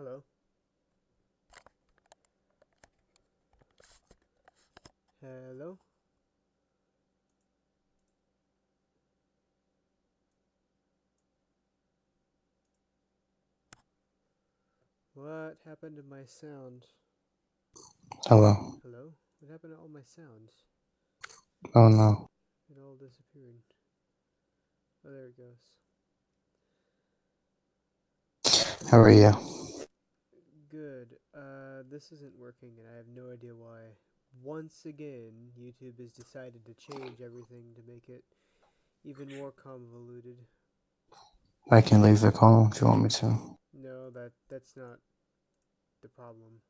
Hello? Hello? What happened to my sound? Hello. Hello? What happened to all my sounds? Oh no. It all disappeared. Oh, there it goes. How are you? Good. This isn't working and I have no idea why. Once again, YouTube has decided to change everything to make it even more convoluted. I can leave the call if you want me to. No, that's not the problem.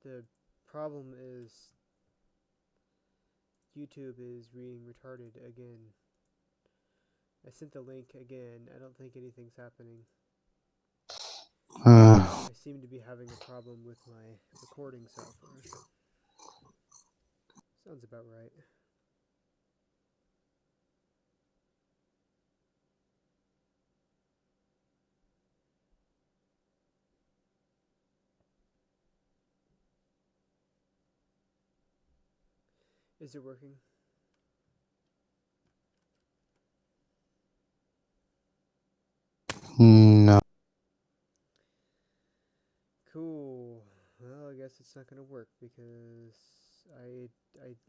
The problem is YouTube is being retarded again. I sent the link again. I don't think anything's happening. I seem to be having a problem with my recording software. Sounds about right. Is it working? No. Cool. Well, I guess it's not gonna work because I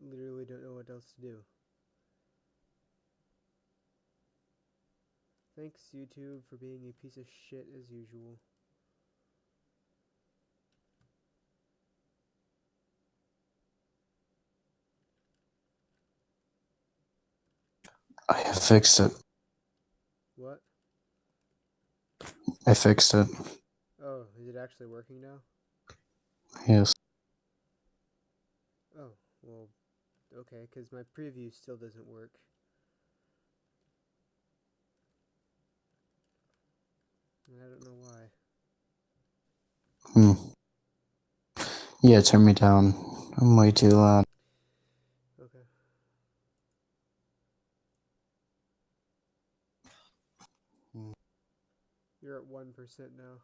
literally don't know what else to do. Thanks YouTube for being a piece of shit as usual. I have fixed it. What? I fixed it. Oh, is it actually working now? Yes. Oh, well, okay, because my preview still doesn't work. I don't know why. Hmm. Yeah, turn me down. I'm way too loud. Okay. You're at 1% now.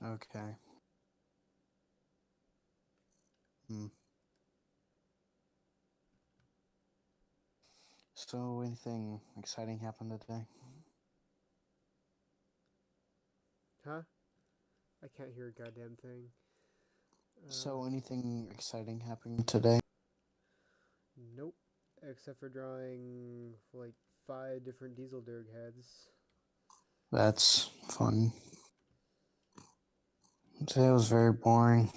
Okay. Hmm. So, anything exciting happened today? Huh? I can't hear a goddamn thing. So, anything exciting happened today? Nope. Except for drawing like 5 different diesel derg heads. That's fun. Today was very boring.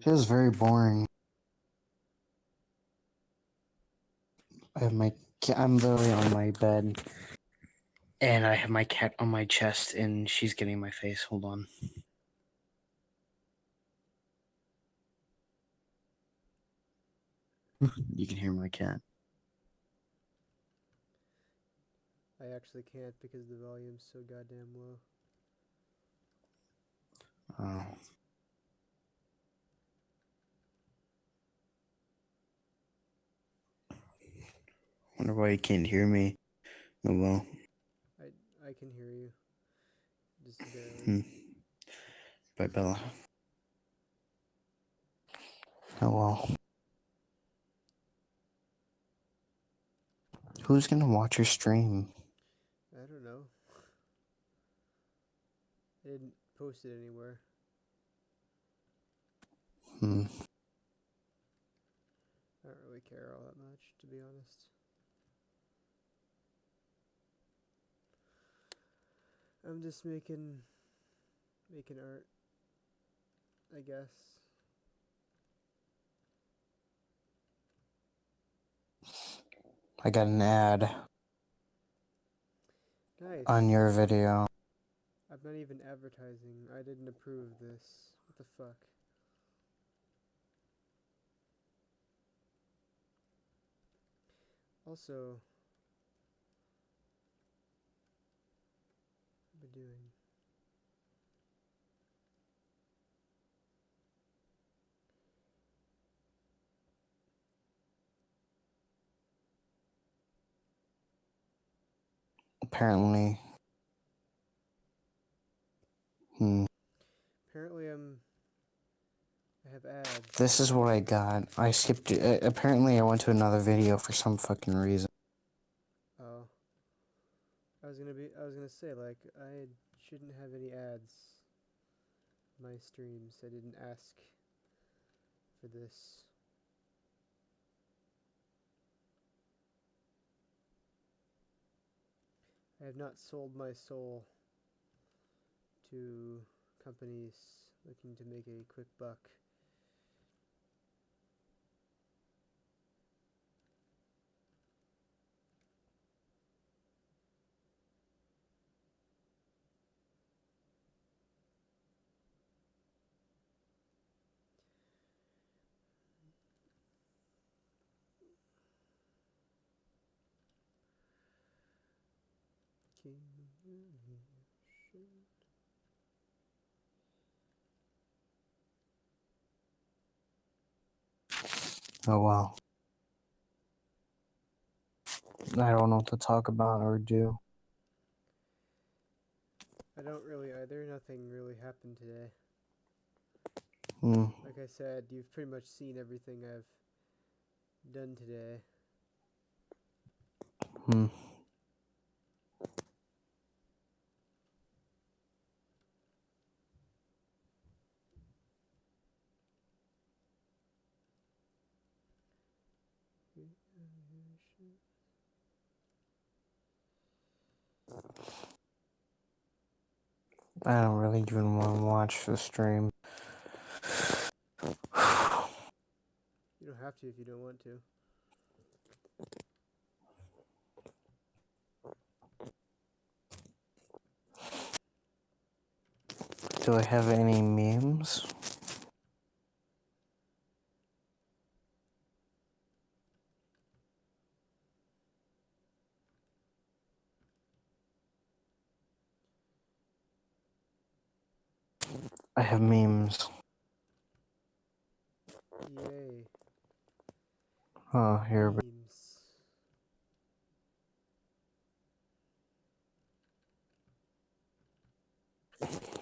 It was very boring. I'm literally on my bed, and I have my cat on my chest, and she's getting my face. Hold on. You can hear my cat. I actually can't because the volume's so goddamn low. Oh. Wonder why you can't hear me. Oh well. I can hear you. Just barely. Hmm. Bye, Bella. Oh well. Who's gonna watch your stream? I don't know. I didn't post it anywhere. Hmm. I don't really care all that much, to be honest. I'm just making art, I guess. I got an ad on Nice. your video. I'm not even advertising. I didn't approve this. What the fuck? Also, what am I doing? apparently. Apparently I have ads. This is what I got. I skipped it. Apparently, I went to another video for some fucking reason. Oh. I was gonna say, like, I shouldn't have any ads on my streams. I didn't ask for this. I have not sold my soul to companies looking to make a quick buck. Oh wow. I don't know what to talk about or do. I don't really either. Nothing really happened today. Hmm. Like I said, you've pretty much seen everything I've done today. Hmm. I don't really even want to watch the stream. You don't have to if you don't want to. Do I have any memes? I have memes. Yay. Oh, here. Memes.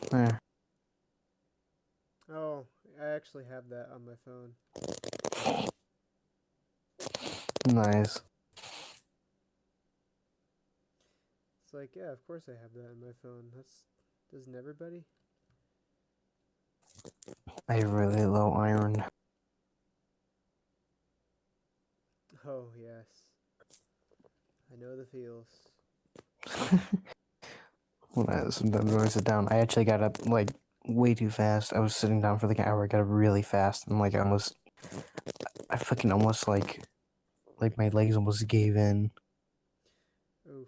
There. Oh, I actually have that on my phone. Nice. It's like, yeah, of course I have that on my phone. Doesn't everybody? I have really low iron. Oh, yes. I know the feels. When I sit down, I actually got up like way too fast. I was sitting down for like an hour. I got up really fast and like I fucking almost like my legs almost gave in. Oof.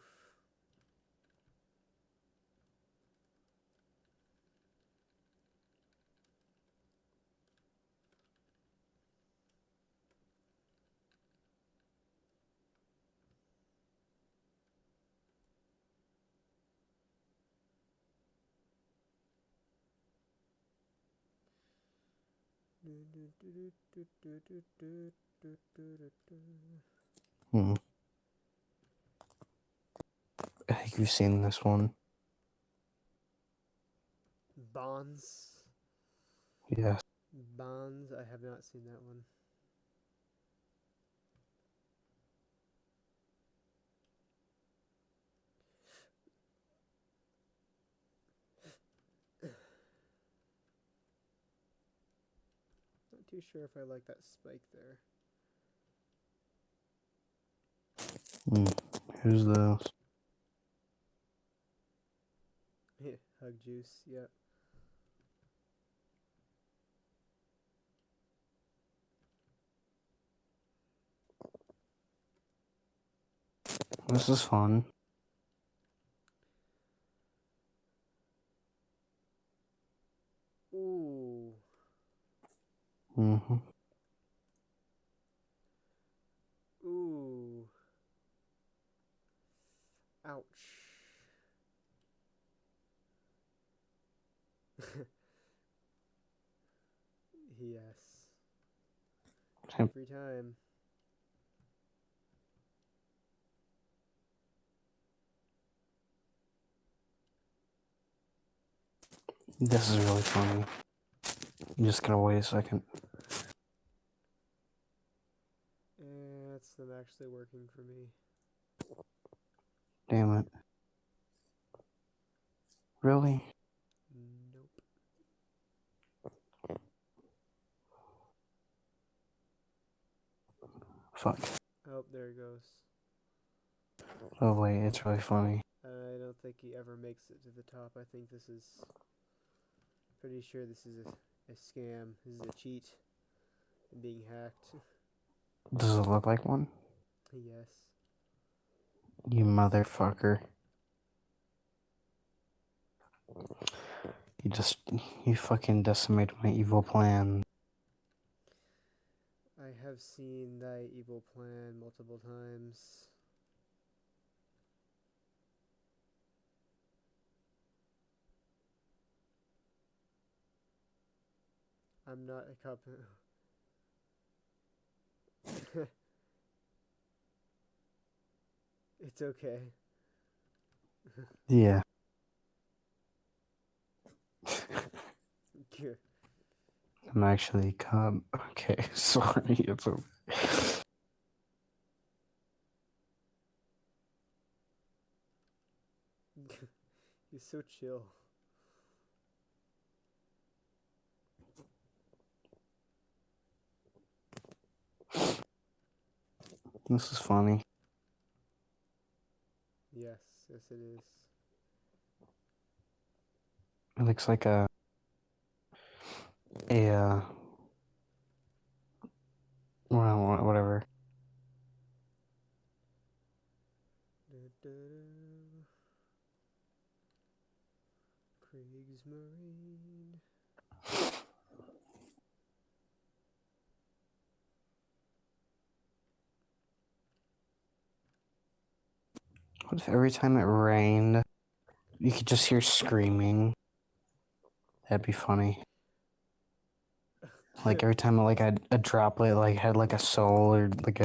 Hmm. I think you've seen this one. Bonds. Yes. Bonds. I have not seen that one. Not too sure if I like that spike there. Hmm. Who's this? Hug juice. Yep. This is fun. Ooh. Mm-hmm. Ooh. Ouch. Yes. Every time. This is really funny. I'm just gonna wait a second. That's them actually working for me. Damn it. Really? Nope. Fuck. Oh, there he goes. Oh wait, it's really funny. I don't think he ever makes it to the top. I think this is... Pretty sure this is a scam. This is a cheat. I'm being hacked. Does it look like one? Yes. You motherfucker. You fucking decimated my evil plan. I have seen thy evil plan multiple times. I'm not a cop. It's okay. Yeah. I'm actually a cop. Okay, sorry. It's okay. He's so chill. This is funny. Yes, yes it is. It looks like a well, whatever. Kriegsmarine. What if every time it rained, you could just hear screaming? That'd be funny. Like every time like a droplet like had like a soul or like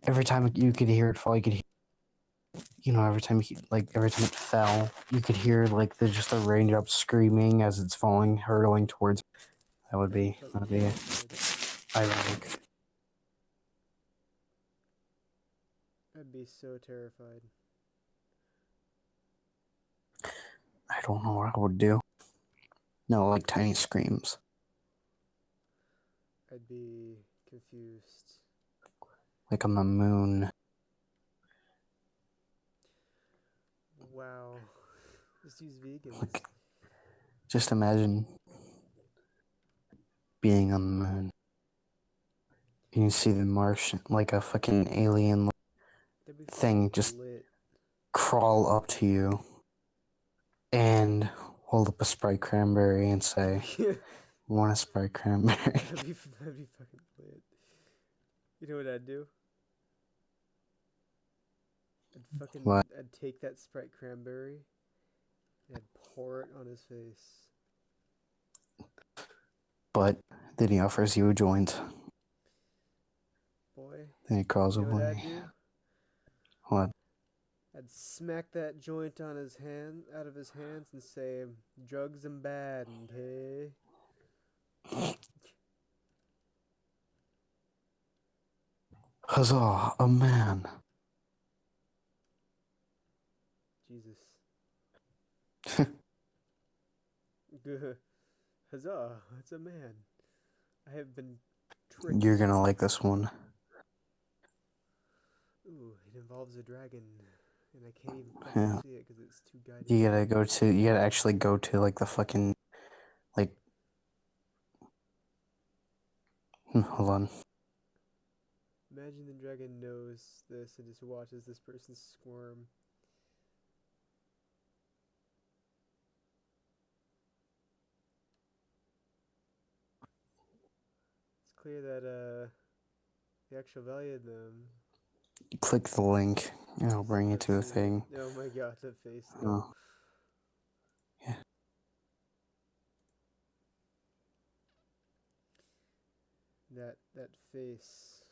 every time you could hear it fall, you could hear, every time every time it fell, you could hear like there's just a raindrop screaming as it's falling, hurtling towards. That'd be ironic. I'd be so terrified. I don't know what I would do. No, like tiny screams. I'd be confused. Like on the moon. Wow. Just use vegans. Like, just imagine being on the moon. And you see the Martian, like a fucking alien thing just lit. crawl up to you and hold up a Sprite cranberry and say, want a Sprite cranberry? That'd be fucking lit. You know what I'd do? What? I'd take that Sprite cranberry and I'd pour it on his face. But then he offers you a joint. Boy, Then he crawls you know what away. I'd do? What? I'd smack that joint on his hand, out of his hands, and say, "Drugs and bad, okay?" Huzzah, a man. Jesus. Huzzah! It's a man. I have been tricked. You're gonna like this one. Ooh, it involves a dragon, and I can't even fucking Yeah. see it because it's too guided. You gotta actually go to like the fucking, like, hold on. Imagine the dragon knows this and just watches this person squirm. It's clear that the actual value of them. Click the link and it'll bring you to a thing. Oh my god, the face though. Oh. Yeah. That face.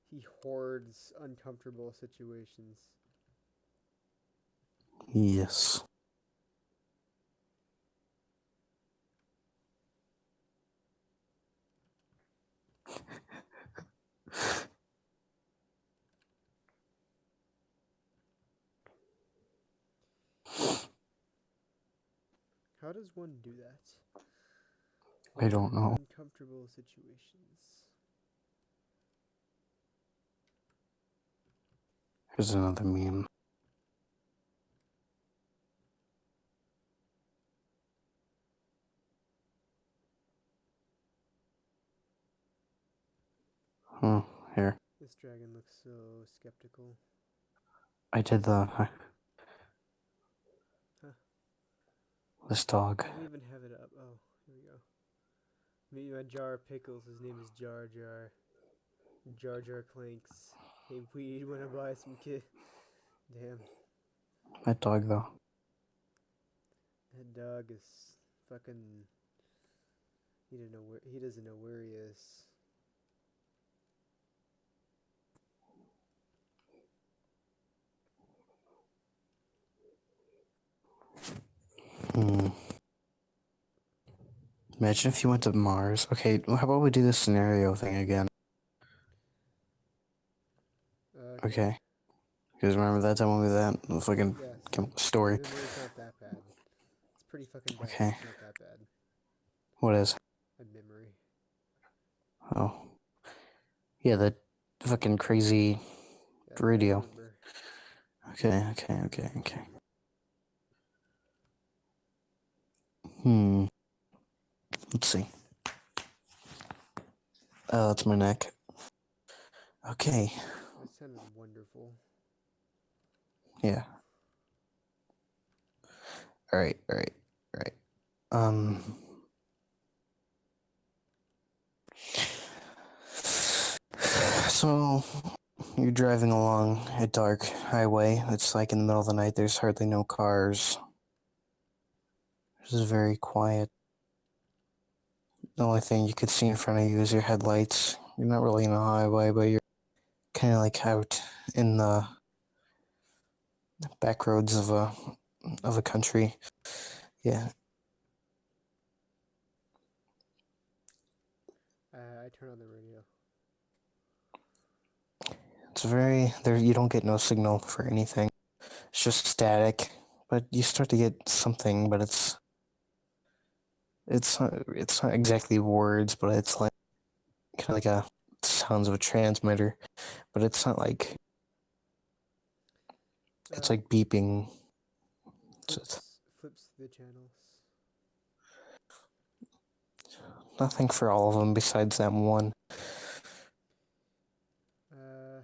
He hoards uncomfortable situations. Yes. How does one do that? I don't Avoid know. uncomfortable situations. Here's another meme. Hmm. Here. This dragon looks so skeptical. I did the Huh. this dog. I don't even have it up. Oh, here we go. Meet my jar of pickles. His name is Jar Jar. Jar Jar clanks. Hey, weed, wanna buy some kid? Damn, That dog though. that dog is fucking. He doesn't know where he is. Hmm. Imagine if you went to Mars. Okay, how about we do this scenario thing again? Okay. Okay. Because remember that time we did that fucking Yes. My story. memory's not that bad. It's pretty fucking bad, but Okay. it's not that bad. What is? My memory. Oh. Yeah, the fucking crazy Yeah, I radio. remember. Okay. Hmm. Let's see. Oh, that's my neck. Okay. That sounded wonderful. Yeah. Alright. Um. So, you're driving along a dark highway. It's like in the middle of the night. There's hardly no cars. It's very quiet. The only thing you could see in front of you is your headlights. You're not really in a highway, but you're kind of like out in the back roads of a country. Yeah, I turn on the radio. it's very there. You don't get no signal for anything. It's just static, but you start to get something. But it's not exactly words, but it's like kind of like a sounds of a transmitter. But it's not like it's Uh, like beeping. It's flips the channels. nothing for all of them besides that one. Uh,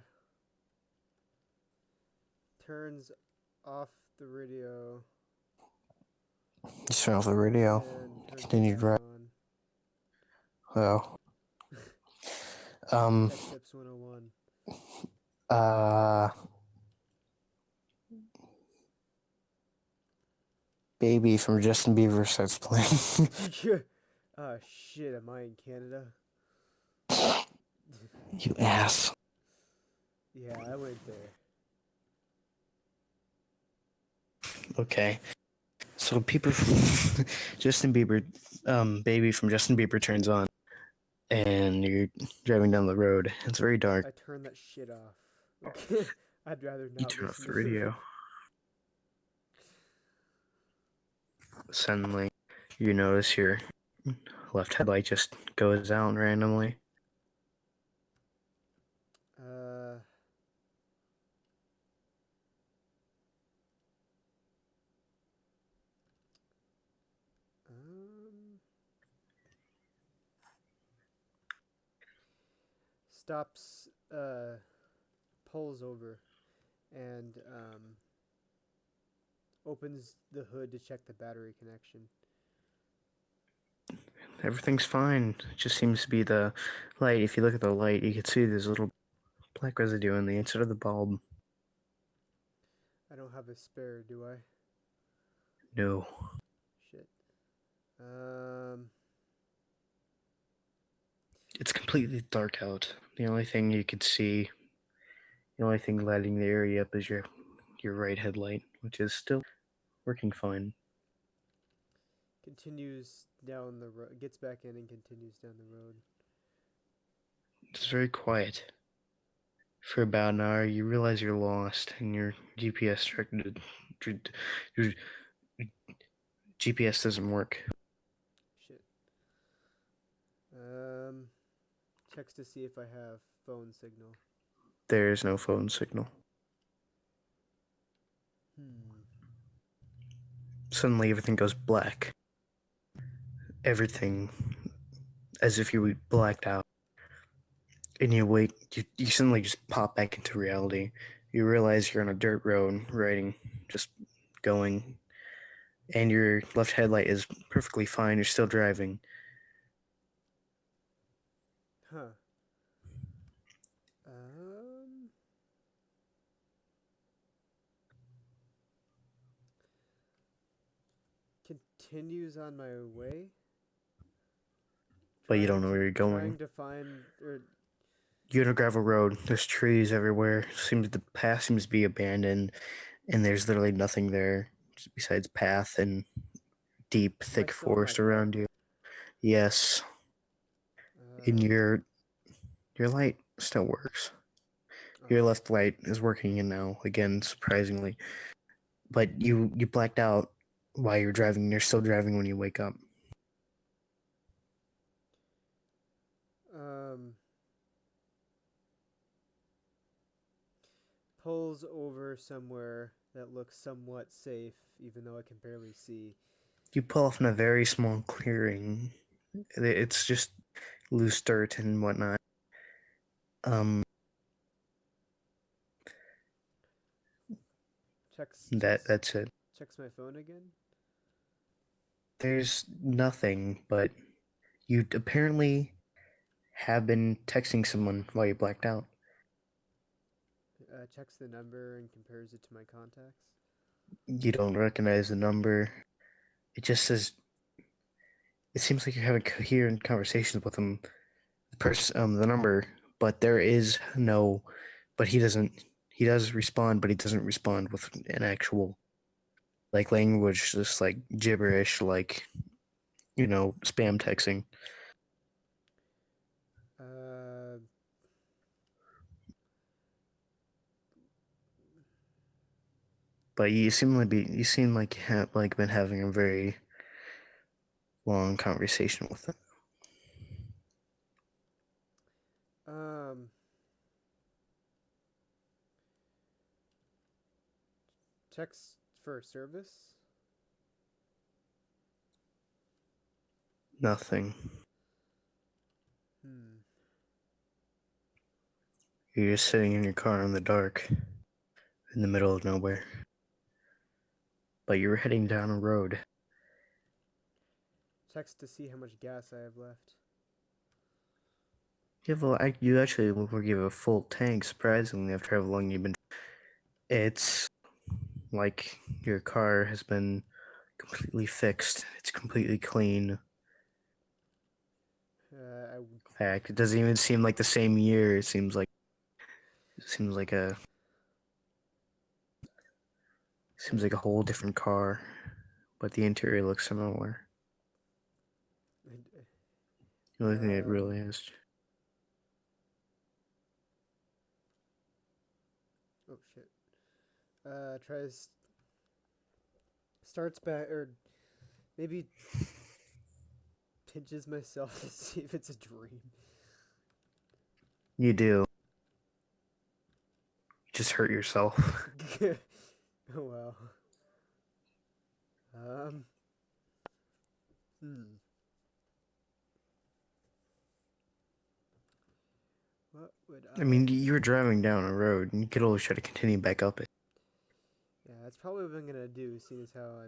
turns off the radio Just turn off the radio. and turns it Continue to back drive. on. Oh. Um. Tech Tips 101. Uh. Baby from Justin Bieber starts playing. Oh shit, am I in Canada? You ass. Yeah, I went there. Okay. So Bieber from Justin Bieber, Baby from Justin Bieber turns on, and you're driving down the road. It's very dark. I turned that shit off. Okay, I'd rather You not turn off listen the to it. radio. Suddenly, you notice your left headlight just goes out randomly. Uh, um, stops. Pulls over and opens the hood to check the battery connection. Everything's fine. It just seems to be the light. If you look at the light, you can see there's a little black residue on the inside of the bulb. I don't have a spare, do I? No. Shit. Um, It's completely dark out. The only thing you could see, the only thing lighting the area up is your right headlight, which is still working fine. continues down the road. Gets back in and continues down the road. It's very quiet. For about an hour, you realize you're lost, and your GPS directed GPS doesn't work. Shit. Checks to see if I have phone signal. There is no phone signal. Hmm. Suddenly everything goes black. Everything, as if you were blacked out. And you wake, you suddenly just pop back into reality. You realize you're on a dirt road, riding, just going, and your left headlight is perfectly fine. You're still driving. Huh. Um. Continues on my way. But you don't know where you're Trying going. to find or You're on a gravel road. There's trees everywhere. The path seems to be abandoned, and there's literally nothing there besides path and deep, am I thick still in my forest car? around you. Yes, and Um. your light still works. Your Okay. left light is working now again, surprisingly. But you blacked out while you're driving. You're still driving when you wake up. Um. Pulls over somewhere that looks somewhat safe, even though I can barely see. You pull off in a very small clearing. It's just loose dirt and whatnot. Um, Checks that checks that's it. checks my phone again. There's nothing, but you apparently have been texting someone while you blacked out. Checks the number and compares it to my contacts. You don't recognize the number. It just says it seems like you're having coherent conversations with them. The number, but there is no. But he doesn't. He does respond, but he doesn't respond with an actual like language, just like gibberish, like spam texting. Uh. But you seem like you have like been having a very long conversation with them. Um. Checks for service. Nothing. Hmm. You're just sitting in your car in the dark, in the middle of nowhere. But you're heading down a road. Checks to see how much gas I have left. You actually will give a full tank, surprisingly, after how long you've been. It's like your car has been completely fixed. It's completely clean. I In fact, it doesn't even seem like the same year. It seems like a whole different car, but the interior looks similar. The only thing it um. really is. Oh shit. Tries starts back or maybe pinches myself to see if it's a dream. You do. You just hurt yourself. Oh well. Um. Hmm. What would I I mean, do? you were driving down a road, and you could always try to continue back up it. Yeah, that's probably what I'm gonna do, seeing as how I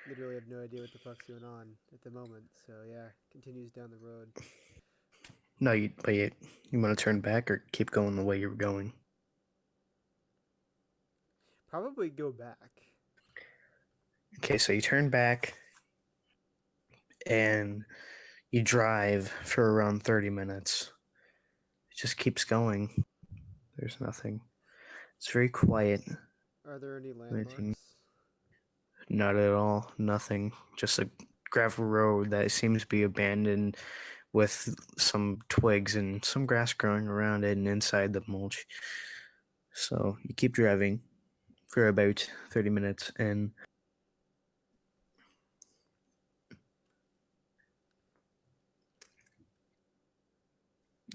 literally have no idea what the fuck's going on at the moment. So yeah, continues down the road. No, you want to turn back or keep going the way you were going. Probably go back. Okay, so you turn back and you drive for around 30 minutes. It just keeps going. There's nothing. It's very quiet. Are there any Anything. landmarks? Not at all. Nothing. Just a gravel road that seems to be abandoned with some twigs and some grass growing around it and inside the mulch. So you keep driving for about 30 minutes and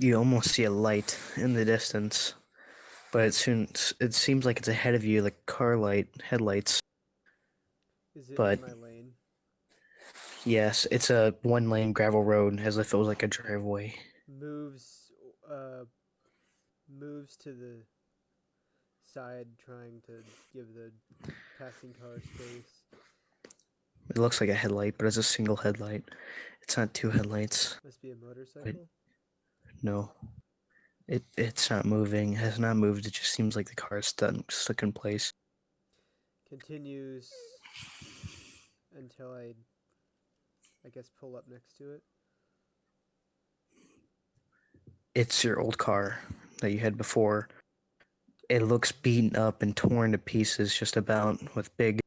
You almost see a light in the distance, but it seems like it's ahead of you, like car light headlights. Is it in But my lane? yes, it's a one-lane gravel road, as if it was like a driveway. Moves, uh, moves to the side, trying to give the passing car space. It looks like a headlight, but it's a single headlight. It's not two headlights. Must be a But motorcycle. no, it's not moving. It has not moved. It just seems like the car is stuck in place. Continues until I guess, pull up next to it. It's your old car that you had before. It looks beaten up and torn to pieces, just about, with big,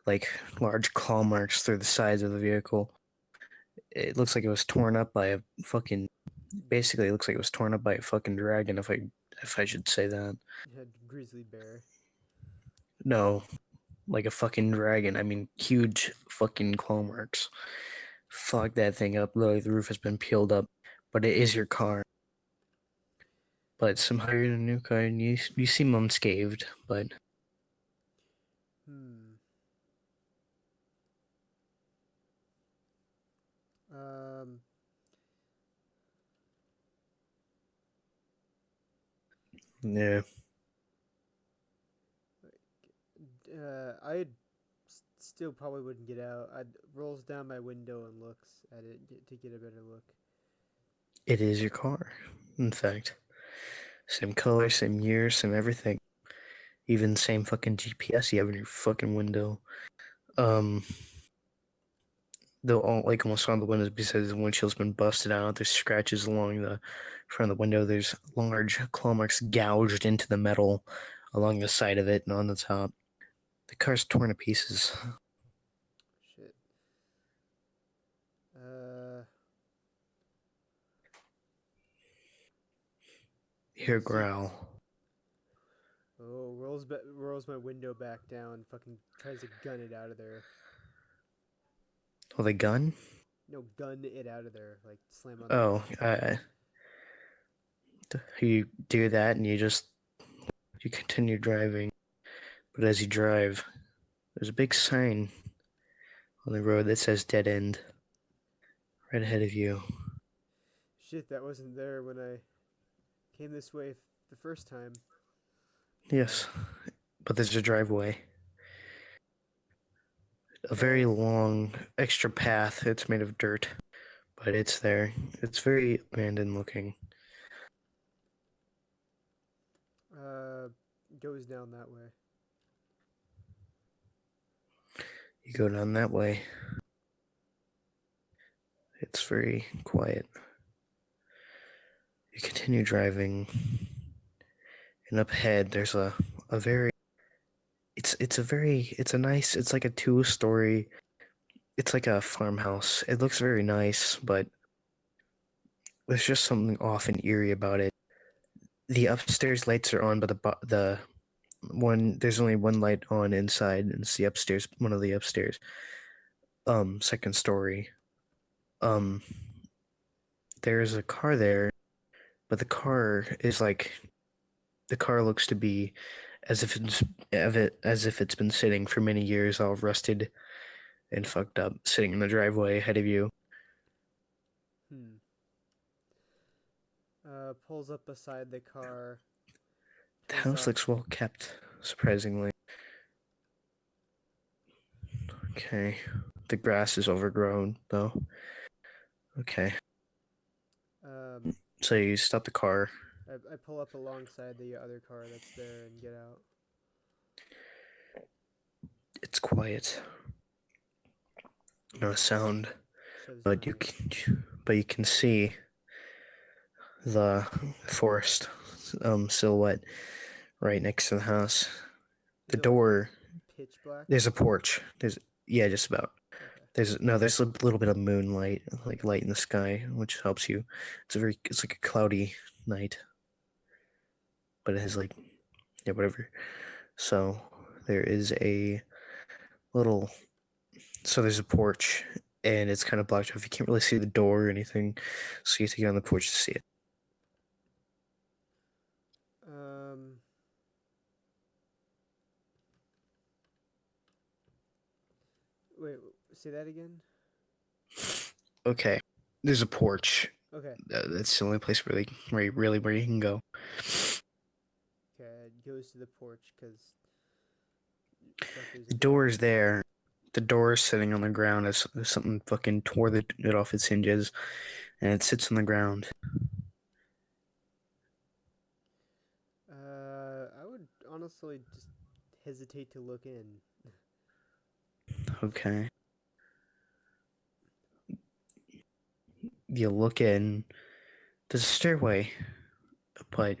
like, large claw marks through the sides of the vehicle. It looks like it was torn up by a fucking. Basically, it looks like it was torn up by a fucking dragon. If I should say that. Had grizzly bear. No, like a fucking dragon. I mean, huge fucking claw marks. Fuck that thing up. Literally, the roof has been peeled up, but it is your car. But somehow you're in a new car and you seem unscathed. But Hmm. Um. yeah, I still probably wouldn't get out. I rolls down my window and looks at it to get a better look. it is your car. In fact, same color, same year, same everything. Even same fucking GPS you have in your fucking window. Um, though all like almost on the windows because the windshield's been busted out. There's scratches along the front of the window. There's large claw marks gouged into the metal along the side of it and on the top. The car's torn to pieces. Shit. Uh. You hear a See. growl. Oh, rolls my window back down. Fucking tries to gun it out of there. Oh, the gun? No, gun it out of there. Like slam on the Oh, gas. you do that and you continue driving. But as you drive, there's a big sign on the road that says dead end right ahead of you. Shit, that wasn't there when I came this way the first time. Yes, but there's a driveway. A very Oh, long extra path. It's made of dirt, but it's there. It's very abandoned looking. uh, goes down that way. You go down that way. It's very quiet. You continue driving, and up ahead there's a very it's a nice, it's like a two-story, it's like a farmhouse. It looks very nice, but there's just something off and eerie about it. The upstairs lights are on, but the one there's only one light on inside, and it's the upstairs, one of the upstairs, second story. Um, there's a car there, but the car looks to be as if it's been sitting for many years, all rusted and fucked up, sitting in the driveway ahead of you. Hmm. Pulls up beside the car. The Turns house off. looks well kept, surprisingly. Okay. The grass is overgrown, though. Okay. Um, So you stop the car. I pull up alongside the other car that's there and get out. It's quiet. No sound. Shoves my But you can see the forest silhouette right next to the house. The Is it like door, pitch black? there's a porch. There's Yeah, just about. Okay. There's a little bit of moonlight, like light in the sky, which helps you. It's like a cloudy night, but it has like, yeah, whatever. So there is a little, so there's a porch, and it's kind of blocked off. You can't really see the door or anything, so you have to get on the porch to see it. Say that again. Okay, there's a porch. Okay. That's the only place where you can go. Okay. It goes to the porch because thought there's a The door door is there. there. The door is sitting on the ground as something fucking tore it off its hinges, and it sits on the ground. I would honestly just hesitate to look in. Okay, you look in. There's a stairway, but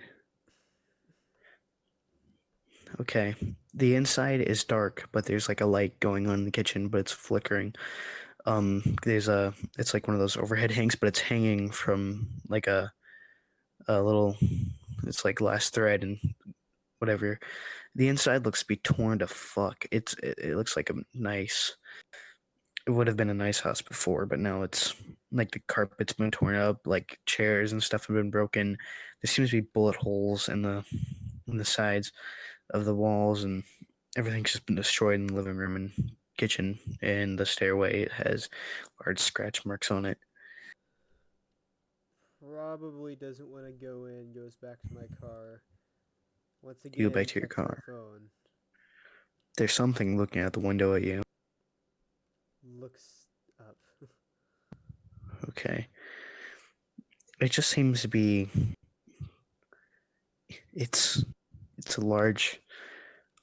okay. The inside is dark, but there's like a light going on in the kitchen, but it's flickering. There's a. It's like one of those overhead hangs, but it's hanging from like a little. It's like glass thread and whatever. The inside looks to be torn to fuck. It looks like a nice. It would have been a nice house before, but now it's like the carpet's been torn up, like chairs and stuff have been broken. There seems to be bullet holes in the sides of the walls, and everything's just been destroyed in the living room and kitchen. And the stairway has large scratch marks on it. Probably doesn't want to go in. Goes back to my car. Once You go back again, to your checks my car. phone. There's something looking out the window at you. Looks up. Okay. It just seems to be. It's it's a large,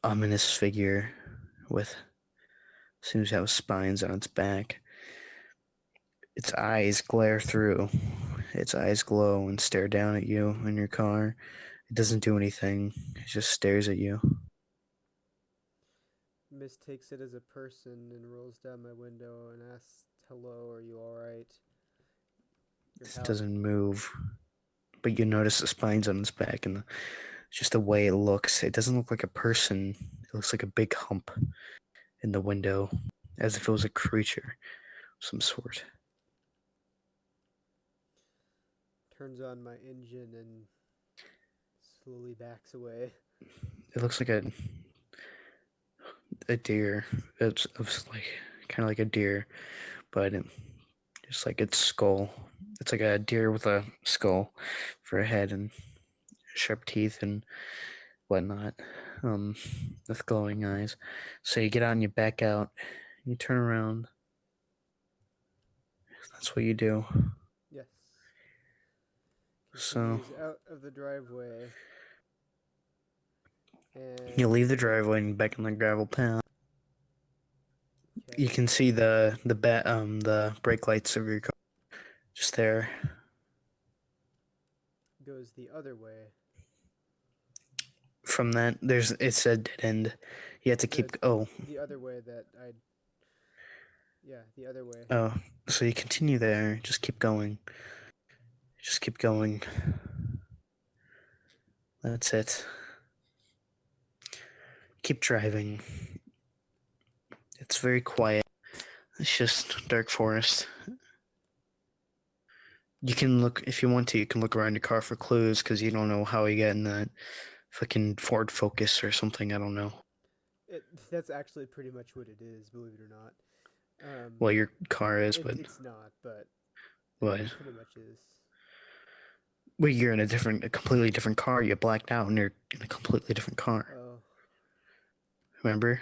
ominous figure with seems to have spines on its back. Its eyes glare through. Its eyes glow and stare down at you in your car. It doesn't do anything. It just stares at you. Mistakes it as a person and rolls down my window and asks, "Hello, are you all right? Your It house." doesn't move. But you notice the spines on its back and just the way it looks. It doesn't look like a person. It looks like a big hump in the window, as if it was a creature of some sort. Turns on my engine and slowly backs away. It looks like a deer. It's like kind of like a deer, but just like its skull. It's like a deer with a skull for a head and sharp teeth and whatnot, um, with glowing eyes. So you get out and you back out. You turn around. That's what you do. Yes. So Continues out of the driveway you and leave the driveway and back on the gravel path. You okay, can see the brake lights of your car just there. goes the other way. From that, it's a dead end. You have to The keep. Oh, the other way that I yeah, the other way. oh. So you continue there. Just keep going. Just keep going. That's it. Keep driving. It's very quiet. It's just dark forest. You can look if you want to. You can look around your car for clues because you don't know how you get in that fucking Ford Focus or something. I don't know. That's actually pretty much what it is, believe it or not. Well, your car is, It but it's not, but what? it pretty much is. Well, you're in a completely different car. You blacked out, and you're in a completely different car. Oh, Remember?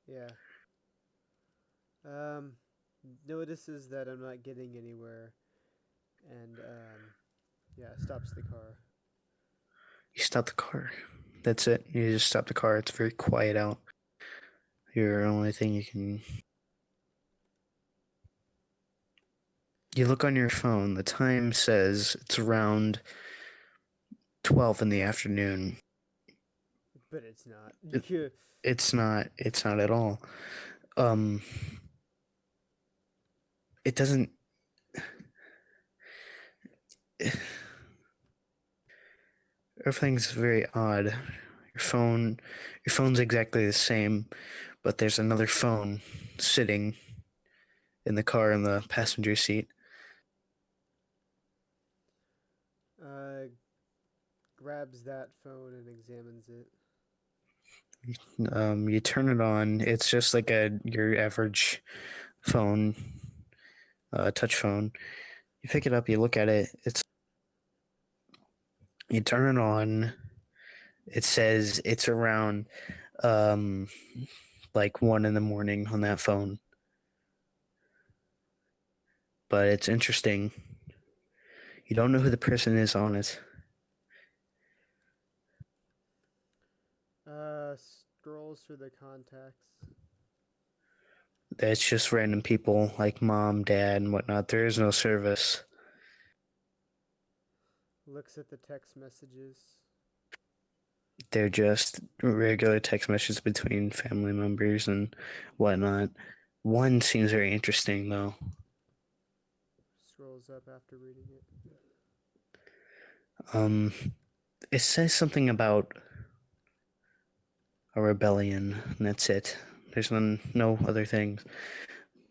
yeah. Um, Notices that I'm not getting anywhere, and yeah, stops the car. You stop the car. That's it. You just stop the car. It's very quiet out. Your only thing you can. You look on your phone. The time says it's around 12 in the afternoon. But it's not. It, it's not. It's not at all. Um, it doesn't. Everything's very odd. Your phone, your phone's exactly the same, but there's another phone sitting in the car in the passenger seat. uh, Grabs that phone and examines it. You turn it on. It's just like your average phone, touch phone. You pick it up, you look at it. You turn it on. It says it's around um, like 1 in the morning on that phone. But it's interesting. You don't know who the person is on it. Scrolls through the contacts. It's just random people like mom, dad, and whatnot. There is no service. Looks at the text messages. They're just regular text messages between family members and whatnot. One seems very interesting though. Scrolls up after reading it. Um, it says something about a rebellion, and that's it. There's no other things.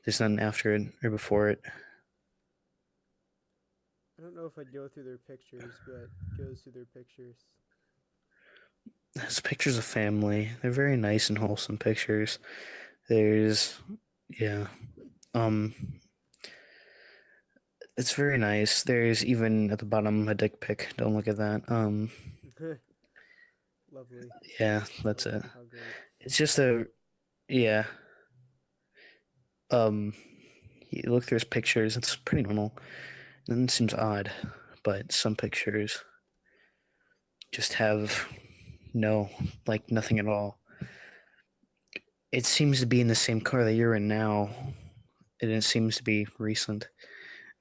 There's nothing after it or before it. I don't know if I'd go through their pictures, but goes through their pictures. There's pictures of family. They're very nice and wholesome pictures. There's, yeah, um, it's very nice. There's even at the bottom a dick pic. Don't look at that. Lovely. Yeah, that's it. How great. It's just a, yeah. Um, you look through his pictures. It's pretty normal. And it seems odd, but some pictures just have like nothing at all. It seems to be in the same car that you're in now, and it seems to be recent,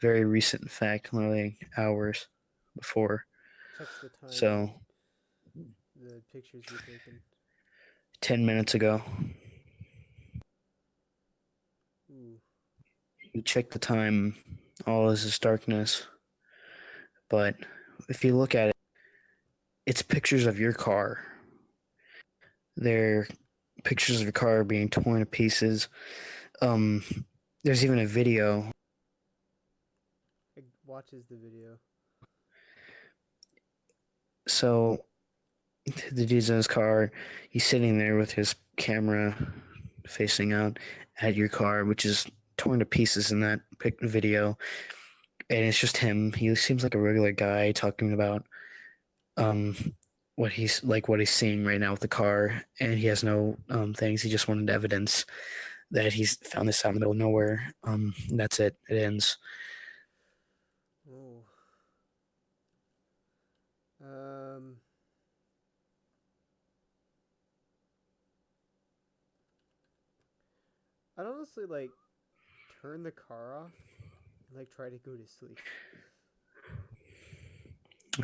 very recent. In fact, literally hours before. Checks the time So the pictures were taken. 10 minutes ago, Ooh. you check the time. All is this darkness, but if you look at it, it's pictures of your car. They're pictures of your car being torn to pieces. There's even a video. It watches the video. So the dude's in his car. He's sitting there with his camera facing out at your car, which is torn to pieces in that video. And it's just him. He seems like a regular guy talking about um what he's seeing right now with the car, and he has no things. He just wanted evidence that he's found this out in the middle of nowhere. That's it. It ends. Oh. Um. I'd honestly turn the car off and try to go to sleep.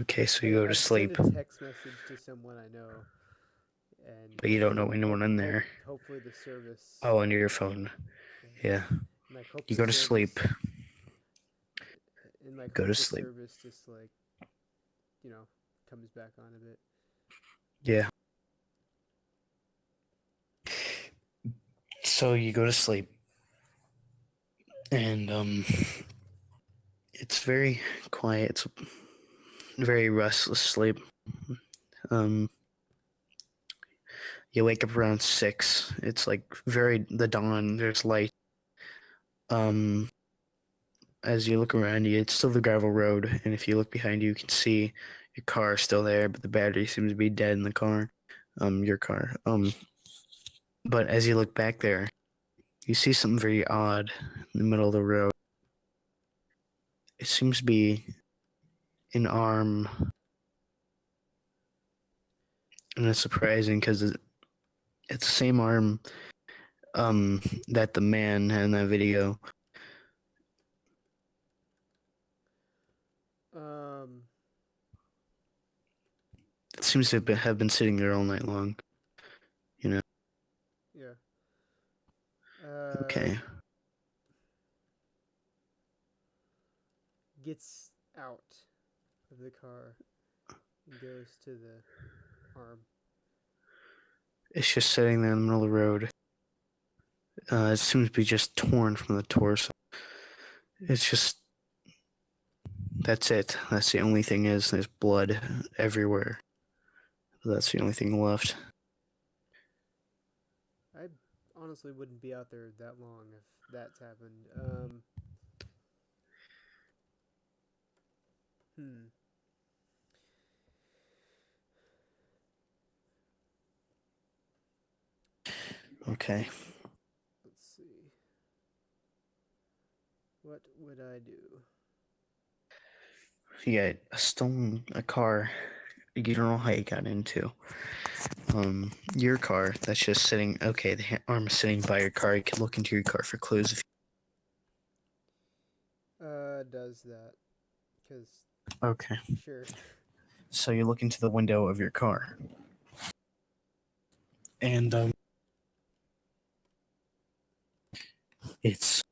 Okay, so you go to I'd sleep, send a text message to someone I know, and but you don't know anyone in there. hopefully the service. Oh, under your phone. Yeah. And hope You the go to service, sleep. and Go hope to the sleep. service just comes back on a bit. Yeah. So you go to sleep, and it's very quiet. It's a very restless sleep. Um, you wake up around 6. It's like the dawn. There's light. As you look around you, it's still the gravel road, and if you look behind you, you can see your car still there, but the battery seems to be dead in the car. Your car. But as you look back there, you see something very odd in the middle of the road. It seems to be an arm, and it's surprising because it's the same arm that the man had in that video. It seems to have been sitting there all night long. Yeah. Okay. Gets out of the car and goes to the arm. It's just sitting there in the middle of the road. It seems to be just torn from the torso. It's just, that's it. That's the only thing is there's blood everywhere. That's the only thing left. I honestly wouldn't be out there that long that's happened. Hmm. Okay. Let's see. What would I do? You got a car. You don't know how you got into. Your car that's just sitting. Okay, the arm is sitting by your car. You can look into your car for clues. Does that? Cause Okay. sure. So you look into the window of your car, and it's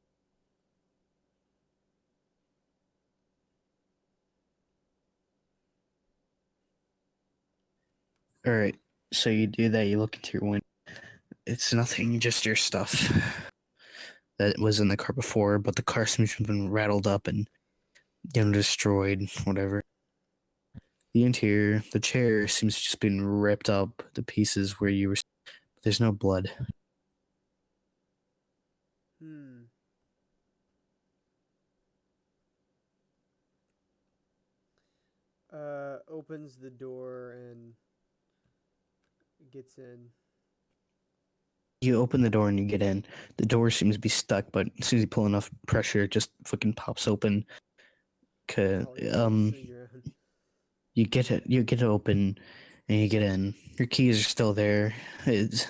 all right. So you do that. You look into your window. It's nothing, just your stuff that was in the car before, but the car seems to have been rattled up and destroyed. Whatever. The interior, the chair seems to just been ripped up to pieces where you were. There's no blood. Hmm. Opens the door and gets in. You open the door and you get in. The door seems to be stuck, but as soon as you pull enough pressure, it just fucking pops open. All your keys swing around. You get it open, and you get in. Your keys are still there. It's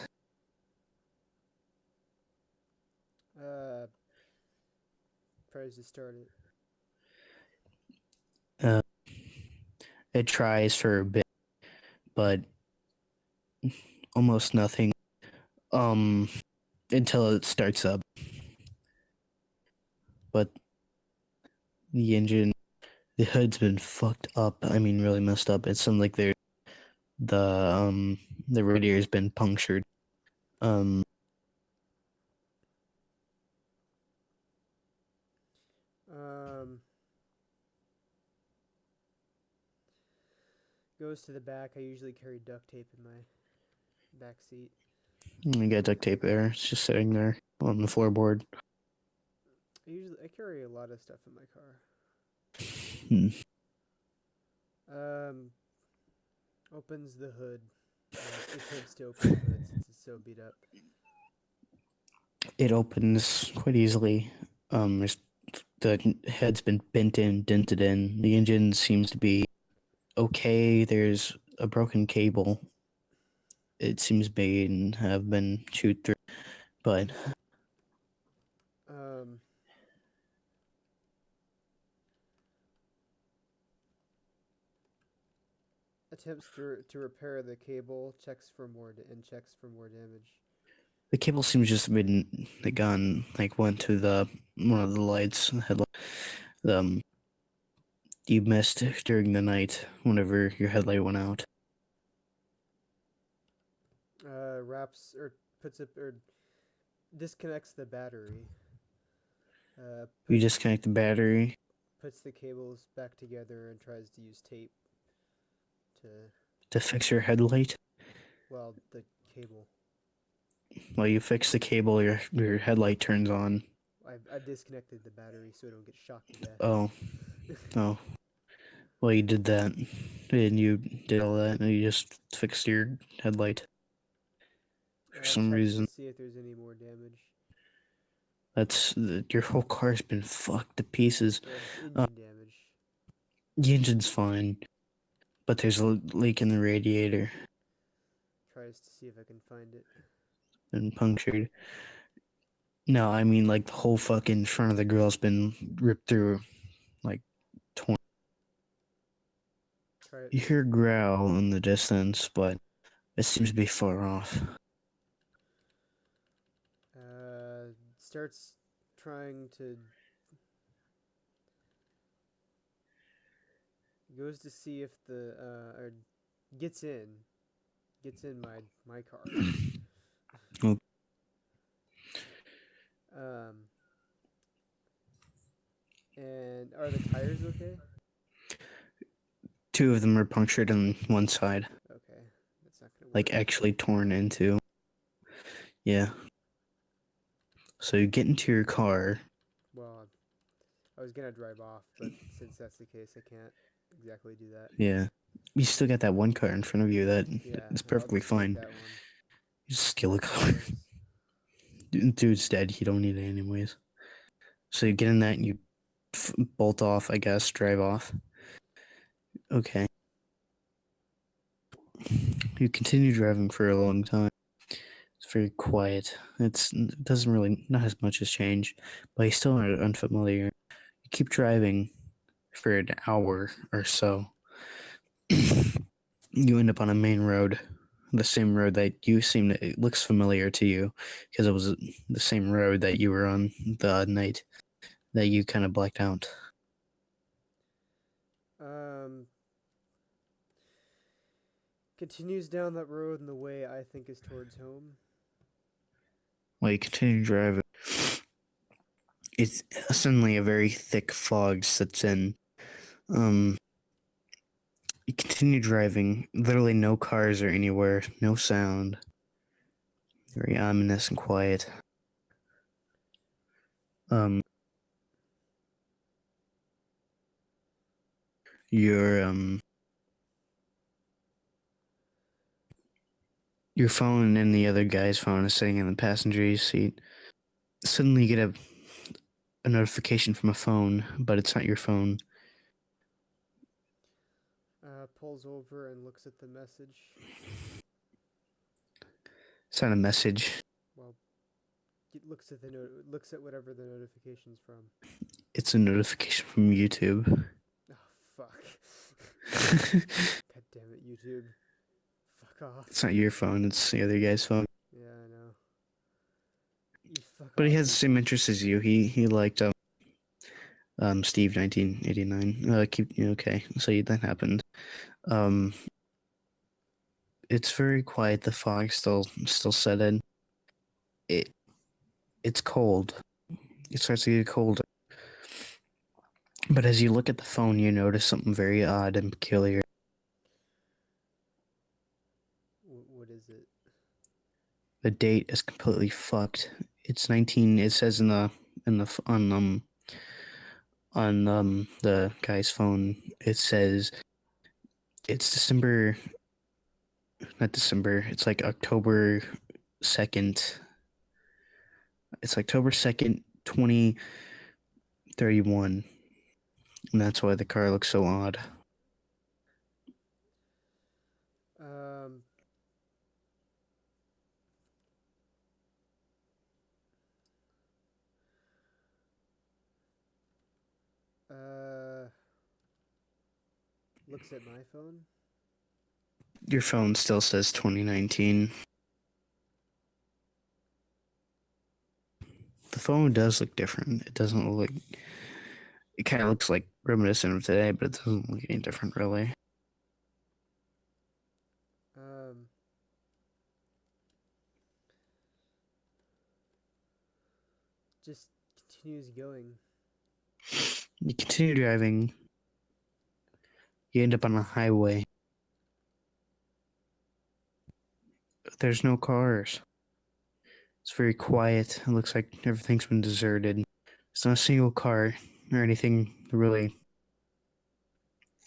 Uh, tries to start it. uh, it tries for a bit, but almost nothing. Um, until it starts up. But the engine, the hood's been fucked up. I mean, really messed up. It sounds like the the radiator's been punctured. Um, Um, goes to the back. I usually carry duct tape in my back seat. you got duct tape there. It's just sitting there on the floorboard. I carry a lot of stuff in my car. Hmm. Um, opens the hood, or attempts to open the hood since it's so beat up. It opens quite easily. There's the head's been bent in, dented in. The engine seems to be okay. There's a broken cable. It seems to have been chewed through, but Um, attempts to repair the cable. Checks for more damage. the cable seems just been gone, like went to the one of the lights. Headlight. Um, you missed during the night whenever your headlight went out. Wraps or puts it or disconnects the battery. Uh, You puts disconnect the battery puts the cables back together and tries to use tape to to fix your headlight. the cable. While you fix the cable, your headlight turns on. I've disconnected the battery so I don't get shocked to death. Oh, oh. Well, you did that, and you did all that, and you just fixed your headlight for some Checks to reason. see if there's any more damage. Your whole car's been fucked to pieces. Uh, Engine damage. the engine's fine, but there's a leak in the radiator Tries to see if I can find it. and punctured. No, I mean like the whole fucking front of the grill's been ripped through, like torn. Try. You hear a growl in the distance, but it seems to be far off. Starts trying to goes to see if the or gets in my car. Well, Um, and are the tires okay? two of them are punctured on one side, Okay, that's not gonna like work. actually torn into. Yeah. So you get into your car. Well, I was gonna drive off, but since that's the case, I can't exactly do that. Yeah. You still got that one car in front of you that Yeah, is I'll perfectly just take fine. that one. You just steal a That's how it car. works. Dude's dead. You don't need it anyways. So you get in that and you bolt off, I guess, drive off. Okay. You continue driving for a long time. It's very quiet. It doesn't really, not as much has changed, but you still are unfamiliar. You keep driving for an hour or so. You end up on a main road, the same road that you seem to, it looks familiar to you because it was the same road that you were on the night that you kind of blacked out. Um, Continues down that road in the way I think is towards home. While you continue driving, it's suddenly a very thick fog sets in. Um, you continue driving. Literally, no cars are anywhere, no sound. Very ominous and quiet. Um, your your phone and the other guy's phone is sitting in the passenger seat. Suddenly, you get a notification from a phone, but it's not your phone. Pulls over and looks at the message. It's not a message. Well, it looks at whatever the notification's from. It's a notification from YouTube. Oh fuck! God damn it, YouTube! Fuck off. It's not your phone. It's the other guy's phone. Yeah, I know. You fuck But he off, has the same YouTube. interests as you. He liked Steve 1989. Okay. So that happened. Um, it's very quiet. The fog still set in. It it's cold. It starts to get colder. But as you look at the phone, you notice something very odd and peculiar. What is it? The date is completely fucked. It's 19. It says in the on the guy's phone. It says it's December. Not December. It's like October 2nd. It's October 2nd, 2031. And that's why the car looks so odd. Um. Uh. Looks at my phone. Your phone still says 2019. The phone does look different. It doesn't look like. It kind of looks like reminiscent of today, but it doesn't look any different, really. Um. Just continues going. You continue driving. You end up on a highway. There's no cars. It's very quiet. It looks like everything's been deserted. There's not a single car or anything really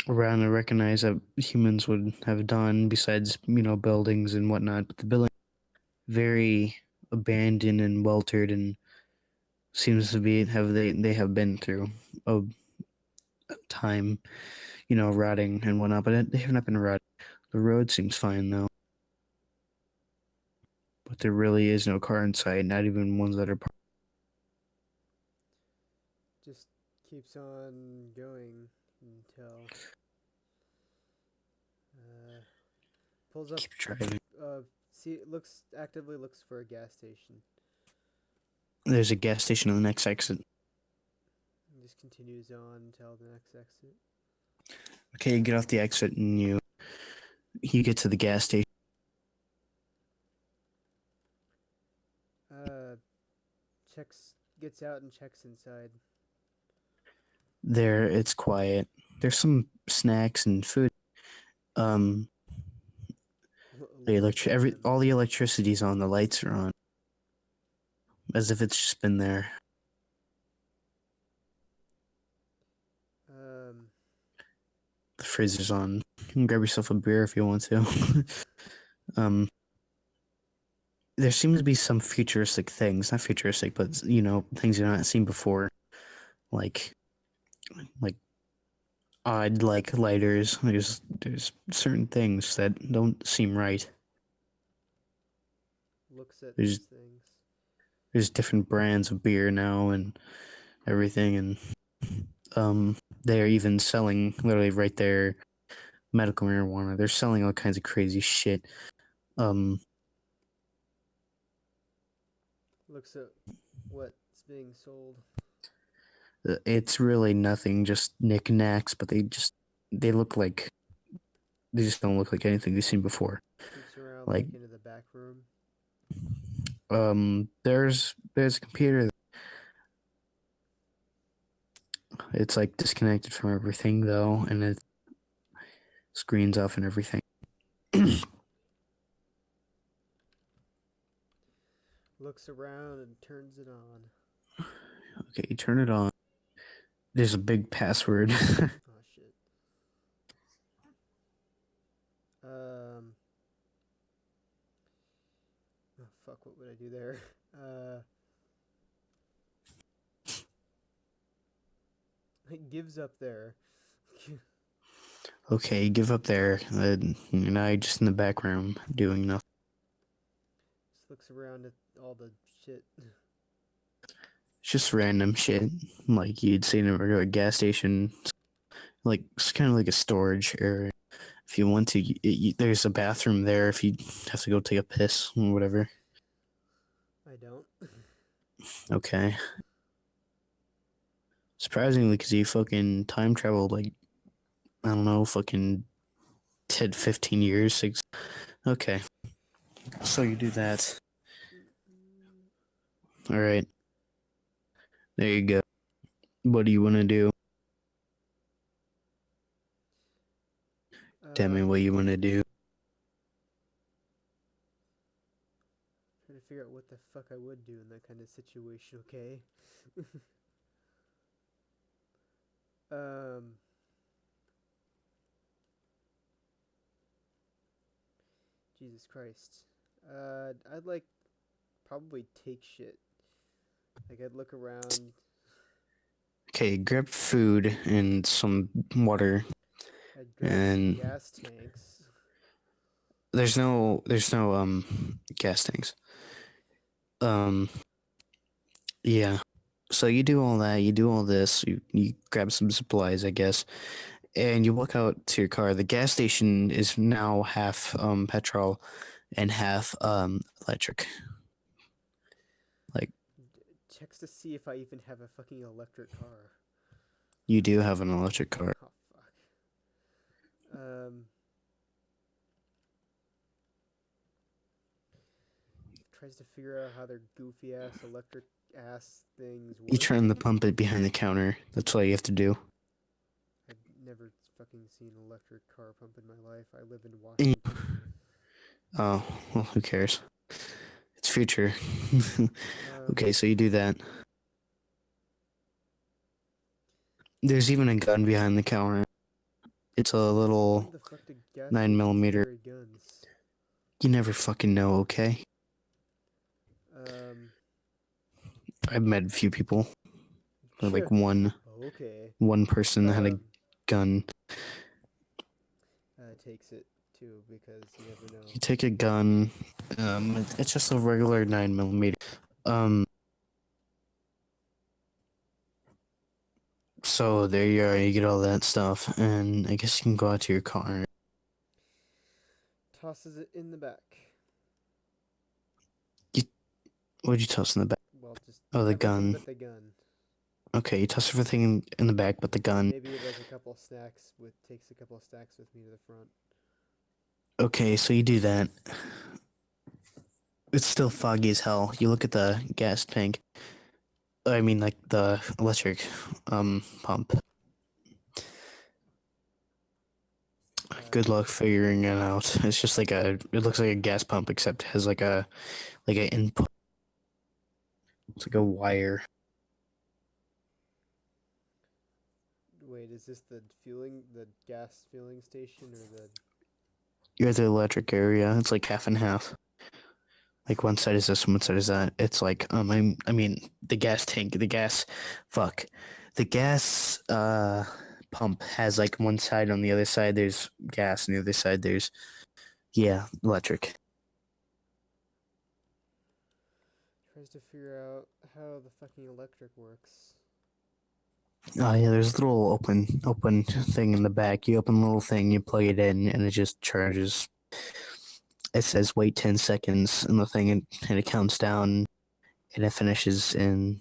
around to recognize that humans would have done besides, buildings and whatnot. But the building very abandoned and weltered and seems to be they have been through a time, rotting and whatnot, but they have not been rotting. The road seems fine though. But there really is no car in sight, not even ones that are parked. Just keeps on going until pulls up. Keep driving. Actively looks for a gas station. There's a gas station on the next exit. And just continues on until the next exit. Okay, you get off the exit and you get to the gas station. Gets out and checks inside. There, it's quiet. There's some snacks and food. All the electricity's on. The lights are on. as if it's just been there. Um, The freezer's on. You can grab yourself a beer if you want to. um, there seems to be some futuristic things, not futuristic, but things you've not seen before, like like odd like lighters. There's certain things that don't seem right. looks at There's these things. there's different brands of beer now and everything, and they are even selling literally right there medical marijuana. They're selling all kinds of crazy shit. Um, Looks at what's being sold. it's really nothing, just knickknacks, but they look like they just don't look like anything you've seen before. Peeks around Like, like into the back room. there's a computer. It's like disconnected from everything though, and it screens off and everything. Looks around and turns it on. Okay, you turn it on. There's a big password. Oh shit. Um. Oh fuck! What would I do there? It gives up there. Okay, give up there. And I just in the back room doing nothing. Just looks around at all the shit. It's just random shit like you'd see in a regular gas station. Like it's kind of like a storage area. If you want to, there's a bathroom there. If you have to go take a piss or whatever. I don't. Okay. Surprisingly, because you fucking time traveled like I don't know, fucking 10, 15 years. Six. Okay, so you do that. All right, there you go. What do you want to do? Tell me what you want to do. Trying to figure out what the fuck I would do in that kind of situation. Okay. um. Jesus Christ. I'd like probably take shit. Like I'd look around. Okay, grab food and some water. I'd grab some And gas tanks. there's no gas tanks. Um, yeah. So you do all that, you do all this, you grab some supplies, I guess, and you walk out to your car. The gas station is now half petrol and half electric. Like Checks to see if I even have a fucking electric car. you do have an electric car. Oh fuck. Um. Tries to figure out how their goofy ass electric ass things You work. turn the pump it behind the counter. That's all you have to do. I've never fucking seen an electric car pump in my life. I live in And Washington. oh, well, who cares? It's future. Um, Okay, so you do that. There's even a gun behind the counter. It's a when little the fuck do gas 9 stations millimeter. carry guns? You never fucking know, okay? Um, I've met a few people. Like okay. one person that had a Um, gun. takes it too because you never know. You take a gun. It's just a regular 9 millimeter. Um, so there you are. You get all that stuff, and I guess you can go out to your car. Tosses it in the back. What'd you toss in the back? Well, just Oh, the everything gun. but the gun. Okay, you toss everything in the back, but the gun. Maybe like a couple snacks with takes a couple of snacks with me to the front. Okay, so you do that. It's still foggy as hell. You look at the gas tank. I mean, like the electric pump. Good luck figuring it out. It's just it looks like a gas pump, except it has like a input. It's like a wire. Wait, is this the gas fueling station, or the? You're at the electric area. It's like half and half. Like one side is this, one side is that. It's like I mean the gas tank, the gas pump has like one side. On the other side there's gas, and the other side there's electric. Tries to figure out how the fucking electric works. Oh yeah, there's a little open thing in the back. You open the little thing, you plug it in, and it just charges. It says wait 10 seconds in the thing, and it counts down, and it finishes, and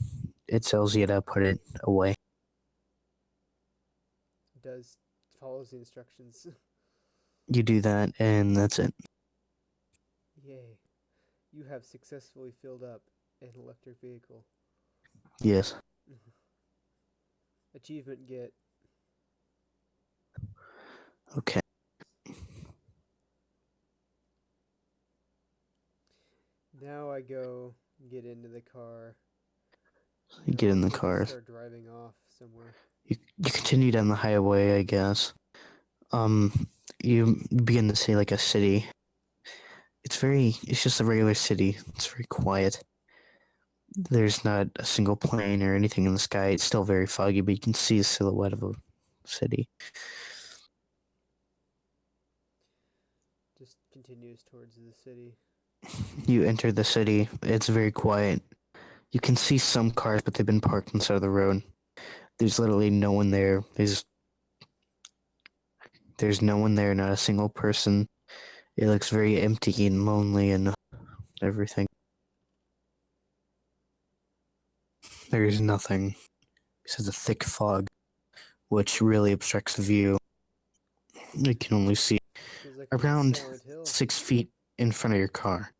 it tells you to put it away. It does follows the instructions. You do that, and that's it. Yay! You have successfully filled up an electric vehicle. Yes. Achievement get. Okay. Now I go get into the car. You And I'm get in the supposed to car. start driving off somewhere. You continue down the highway, I guess. You begin to see like a city. It's just a regular city. It's very quiet. There's not a single plane or anything in the sky. It's still very foggy, but you can see a silhouette of a city. Just continues towards the city. You enter the city. It's very quiet. You can see some cars, but they've been parked on the side of the road. There's literally no one there. There's no one there, not a single person. It looks very empty and lonely and everything. There is nothing besides a thick fog, which really obstructs the view. You can only see Feels like I'm in around Silent Hill. 6 feet in front of your car.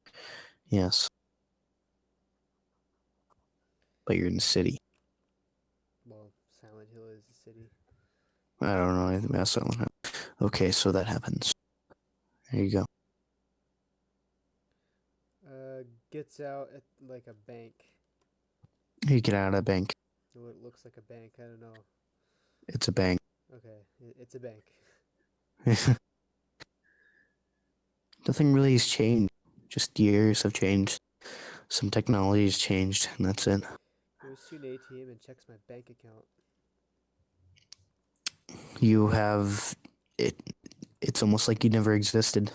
Yes. But you're in the city. Well, Silent Hill is a city. I don't know anything about Silent Hill. Okay, so that happens. There you go. Gets out at like a bank. You get out of that bank. What looks like a bank. I don't know. It's a bank. Okay, it's a bank. Nothing really has changed. Just years have changed. Some technology has changed, and that's it. Goes to an ATM and checks my bank account. You have it. It's almost like you never existed.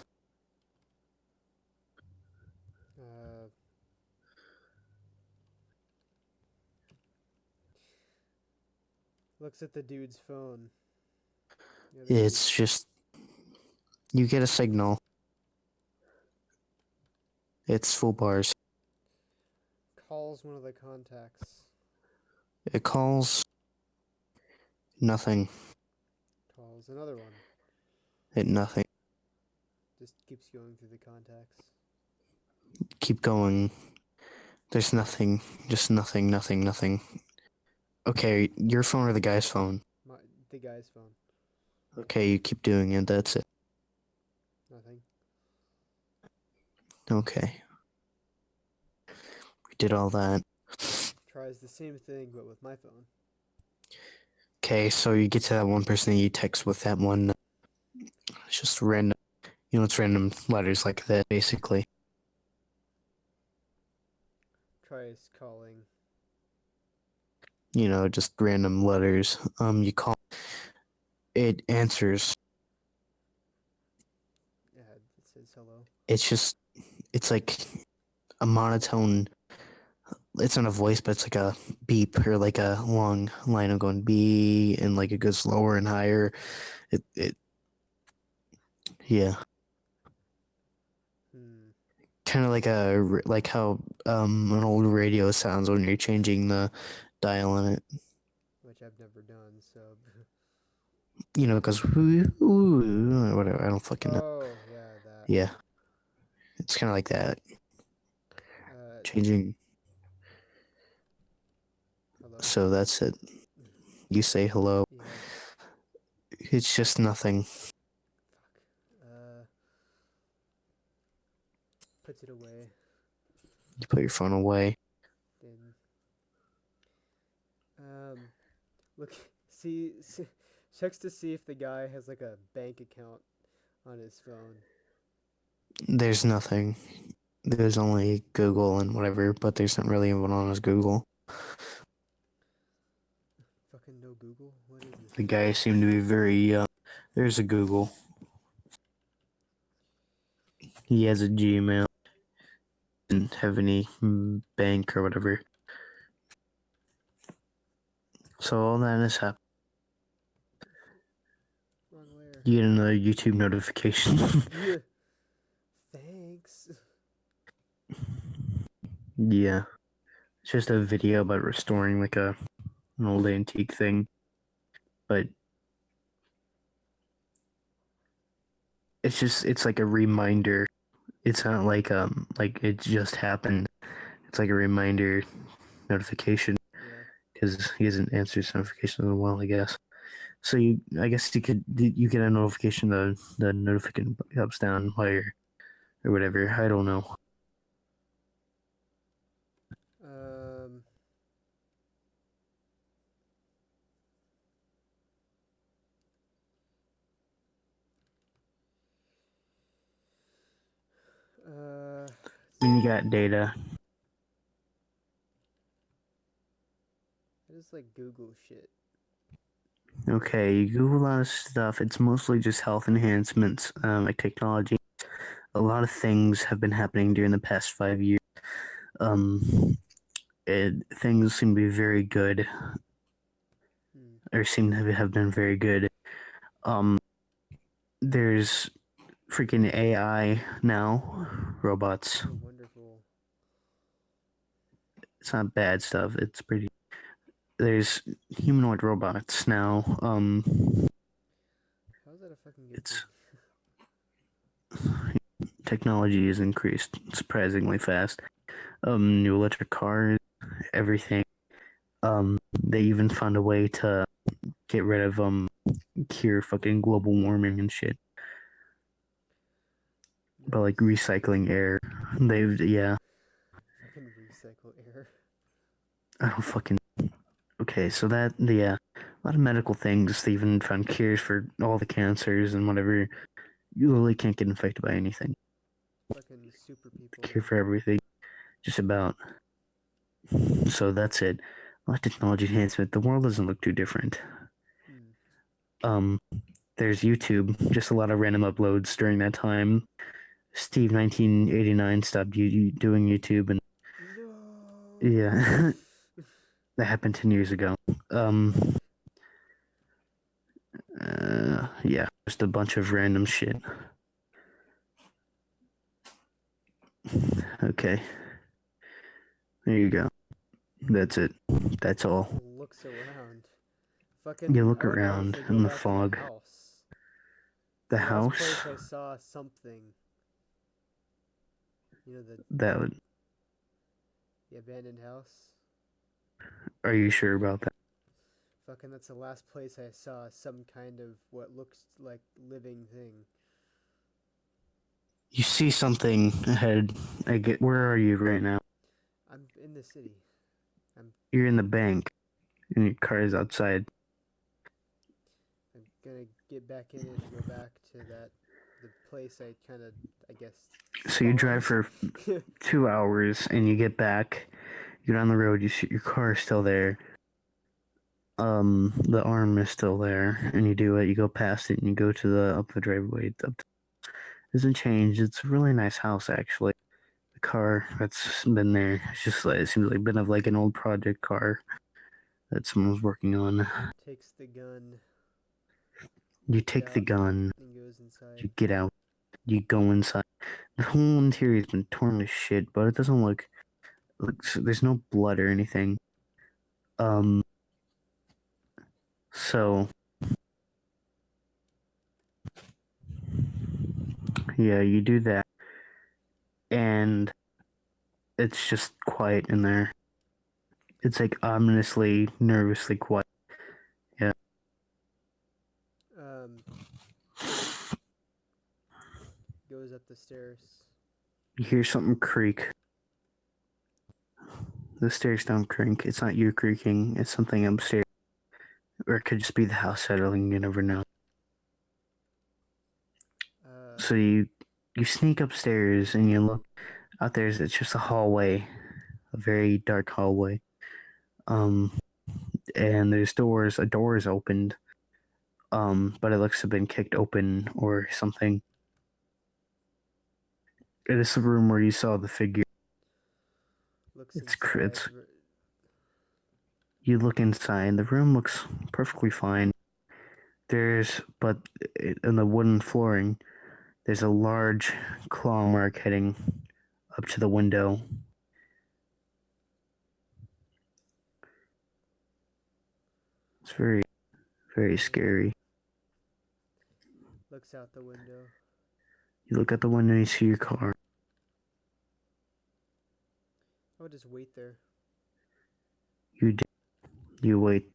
Looks at the dude's phone. It's just you get a signal. It's full bars. Calls one of the contacts. It calls nothing. Calls another one. It nothing. Just keeps going through the contacts. Keep going. There's nothing. Just nothing. Nothing. Nothing. Okay, your phone or the guy's phone? The guy's phone. Okay, you keep doing it. That's it. Nothing. Okay. We did all that. Tries the same thing but with my phone. Okay, so you get to that one person that you text with that one. It's just random. It's random letters like that, basically. Tries calling. Just random letters. You call. It answers. Yeah, it says hello. It's like a monotone. It's not a voice, but it's like a beep or like a long line of going beep, and like it goes lower and higher. Yeah. Kind of like how an old radio sounds when you're changing the dial on it. Which I've never done, so. It goes whatever. I don't fucking know. Oh yeah, that. Yeah, it's kind of like that. Changing. Hello. So that's it. You say hello. Yeah. It's just nothing. Fuck. Puts it away. You put your phone away. Then Um, look, see, checks to see if the guy has like a bank account on his phone. There's nothing. There's only Google and whatever, but there's not really one on his Google. Fucking no Google. What is this? The guy seemed to be very. There's a Google. He has a Gmail. Didn't have any bank or whatever. So all that has happened. Wrong layer. You get another YouTube notification. Yeah. Thanks. Yeah, it's just a video about restoring like an old antique thing, but it's like a reminder. It's not like it just happened. It's like a reminder notification Yeah. because he hasn't answered his notifications in a while, I guess. So I guess you get a notification, the notification ups down while you're or whatever. I don't know. Um. Uh. When you got data, I just like Google shit. okay, you Google a lot of stuff. It's mostly just health enhancements, like technology. A lot of things have been happening during the past 5 years. Um, things seem to be very good, Hmm. or seem to have been very good. Um, there's freaking AI now, robots. Oh, wonderful. It's not bad stuff. It's pretty. There's humanoid robots now. How's that a fucking good thing? It's technology has increased surprisingly fast. New electric cars, everything. They even found a way to get rid of cure fucking global warming and shit. But like Nice. recycling air, they've yeah. Fucking recycle air. I don't fucking okay. So that yeah, a lot of medical things. They even found cures for all the cancers and whatever. You literally can't get infected by anything. Fucking super people, Cure man. for everything, just about. So that's it. A lot of technology enhancement. The world doesn't look too different. Hmm. Um, there's YouTube. Just a lot of random uploads during that time. Steve 1989 stopped doing YouTube, and No. yeah, that happened 10 years ago. Um, yeah, just a bunch of random shit. Okay, there you go. That's it. That's all. Looks around. You Fucking, I look wonder if around they go in the back to the fog. house. The The last house place I saw something, the that would. abandoned house. Are you sure about that? Fucking, that's the last place I saw some kind of what looks like living thing. You see something ahead. I get. Where are you right now? I'm in the city. I'm You're in the bank, and your car is outside. I'm gonna get back in it and go back to the place I kind of, I guess, So you drive spawned. for 2 hours, and you get back. You're on the road. You see your car is still there. The arm is still there, and you do it. You go past it, and you go to the up the driveway. Doesn't change. It's a really nice house, actually. The car that's been there. It's just like it seems like a bit of like an old project car that someone was working on. Takes the gun, You gets take the out, gun. and goes inside. You get out. You go inside. The whole interior's been torn to shit, but it doesn't look. There's no blood or anything. Um. So yeah, you do that, and it's just quiet in there. It's like ominously, nervously quiet. Yeah. Um, goes up the stairs. You hear something creak. The stairs don't creak. It's not you creaking. It's something upstairs. Or it could just be the house settling. You never know. So you sneak upstairs and you look out there. It's just a hallway, a very dark hallway. And there's doors. A door is opened. But it looks to have been kicked open or something. It is the room where you saw the figure. Looks It's inside. you look inside. The room looks perfectly fine. But in the wooden flooring, there's a large claw mark heading up to the window. It's very, very scary. Looks out the window. You look out the window and you see your car. I would just wait there. You wait.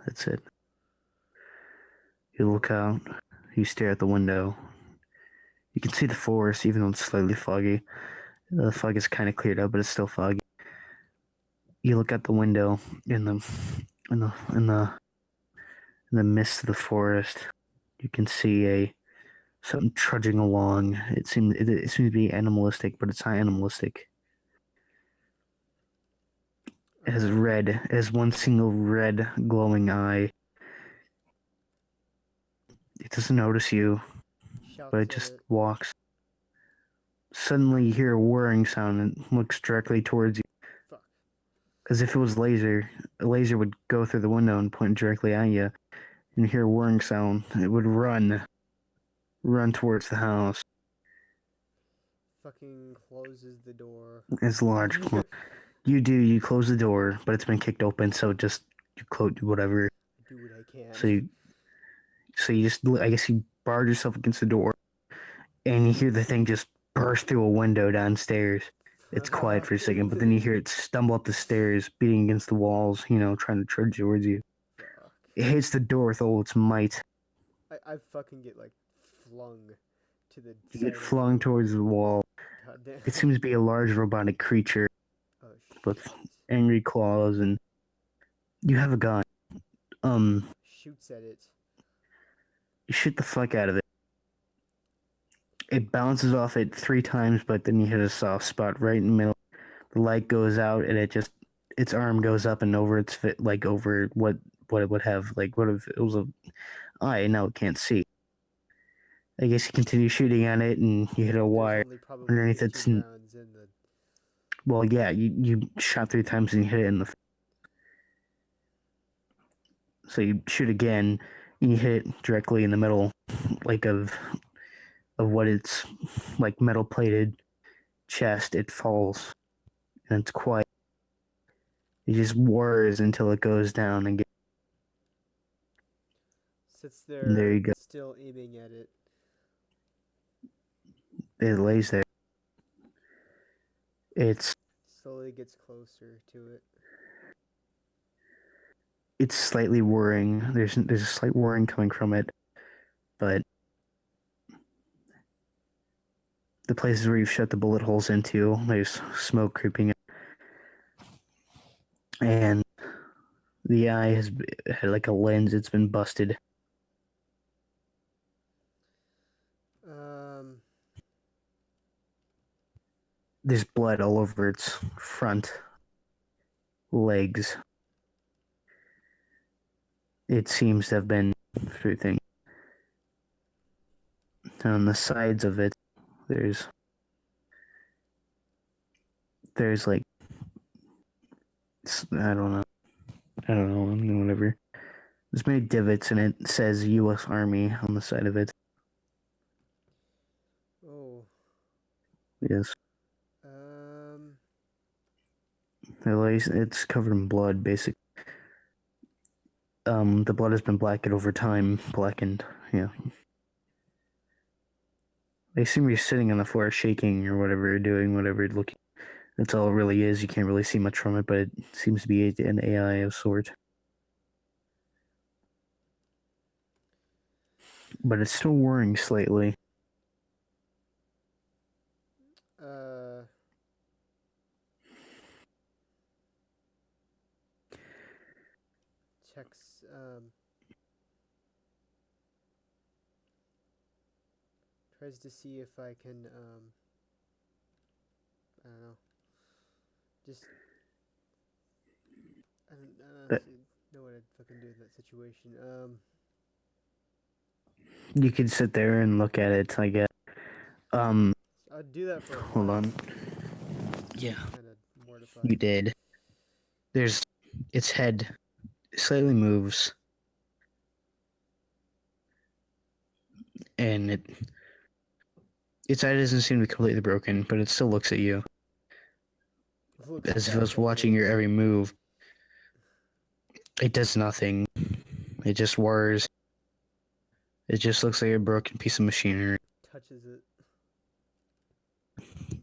That's it. You look out. You stare at the window. You can see the forest, even though it's slightly foggy. The fog is kind of cleared up, but it's still foggy. You look out the window in the in the in the in the midst of the forest. You can see something trudging along. It seems to be animalistic, but it's not animalistic. It has red. It has one single red glowing eye. It doesn't notice you, but it just walks. Suddenly, you hear a whirring sound and looks directly towards you. Fuck. As if it was laser. A laser would go through the window and point directly at you. And you hear a whirring sound. It would run towards the house. Fucking closes the door. It's large. You close the door, but it's been kicked open, so just you close whatever. Do what I can. So you just, I guess you barred yourself against the door, and you hear the thing just burst through a window downstairs. It's quiet for a second, but then you hear it stumble up the stairs, beating against the walls, trying to trudge towards you. Fuck. It hits the door with all its might. I fucking get flung to the You side get flung towards the wall. God damn. It seems to be a large robotic creature with angry claws, and you have a gun. Shoots at it. You shoot the fuck out of it. It bounces off it 3 times, but then you hit a soft spot right in the middle. The light goes out, and its arm goes up and over its fit, over what it would have, what if it was a eye, now it can't see. I guess you continue shooting at it, and you hit a wire underneath its. Well, yeah, you shot 3 times and you hit it in the. So you shoot again, and you hit it directly in the middle, of what its metal plated chest. It falls, and it's quiet. It just whirs until it goes down again. Sits there, and there you go. Still aiming at it. It lays there. It slowly gets closer to it. It's slightly whirring. There's a slight whirring coming from it, but the places where you've shut the bullet holes into, there's smoke creeping in. And the eye has had a lens. It's been busted. There's blood all over its front legs. It seems to have been through things. On the sides of it, there's I don't know, whatever. There's many divots, and it says U.S. Army on the side of it. Oh. Yes. It's covered in blood, basically. The blood has been blackened over time. Yeah. They seem to be sitting on the floor, shaking or whatever, doing whatever, looking. That's all it really is. You can't really see much from it, but it seems to be an AI of sort. But it's still whirring slightly. tries to see if I can I don't know, just I don't But know what I'd fucking do in that situation. you could sit there and look at it, I guess. Um, I'd do that for a hold while, on. just to Yeah, be kind of you mortified. did. There's its head slightly moves, and its eye doesn't seem to be completely broken, but it still looks at you It looks as if it back was at watching your James, every move. It does nothing. It just whirs. It just looks like a broken piece of machinery. touches it.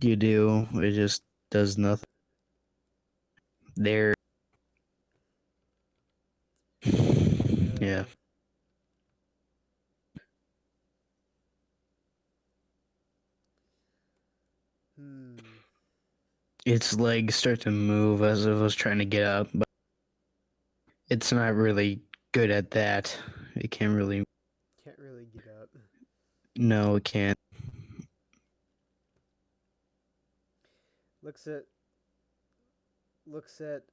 You do. It just does nothing. There. Yeah. Uh, hmm. Its legs start to move as if it was trying to get up, but it's not really good at that. It can't really. Can't really get up. No, it can't. Looks at looks at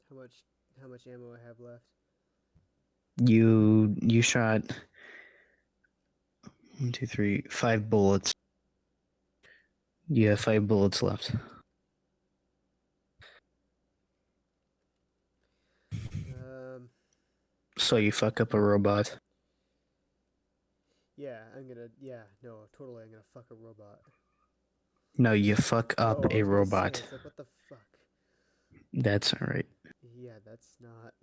how much how much ammo I have left. You shot 1, 2, 3, 5 bullets. You have 5 bullets left. Um, So you fuck up a robot. yeah, I'm gonna yeah, no, totally I'm gonna fuck a robot. No, you fuck up Oh, I a was gonna say robot. it's like what the fuck? That's alright. Yeah, that's not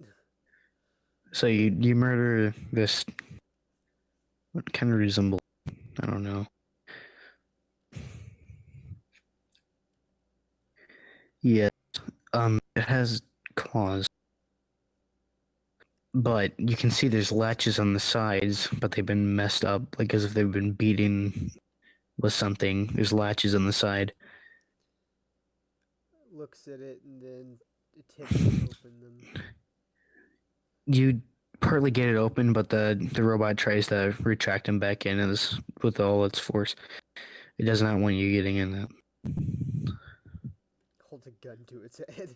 So you murder this. What kind of resemble? I don't know. Yeah. It has claws, but you can see there's latches on the sides, but they've been messed up, like as if they've been beaten with something. There's latches on the side. looks at it and then attempts to open them. You partly get it open, but the robot tries to retract him back in as with all its force. It does not want you getting in that. Holds a gun to its head.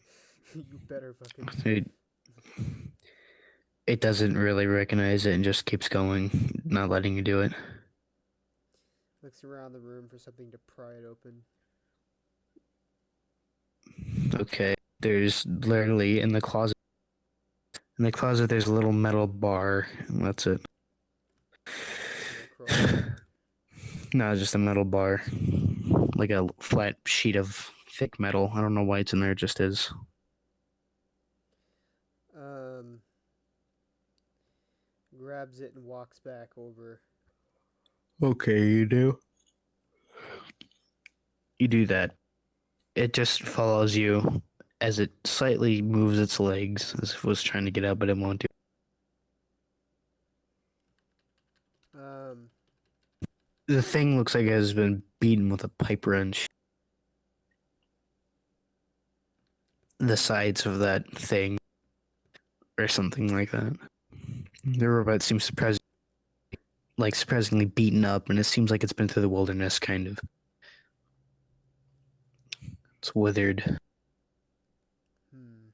You better fucking It, it doesn't really recognize it and just keeps going, not letting you do it. looks around the room for something to pry it open. Okay. There's literally in the closet. In the closet, there's a little metal bar. And that's it. Metal cross. No, just a metal bar, like a flat sheet of thick metal. I don't know why it's in there. It just is. Um, grabs it and walks back over. Okay, you do. You do that. It just follows you as it slightly moves its legs as if it was trying to get out, but it won't do. Um, The thing looks like it has been beaten with a pipe wrench. The sides of that thing, or something like that. The robot seems surprisingly beaten up, and it seems like it's been through the wilderness, kind of. It's withered. hmm.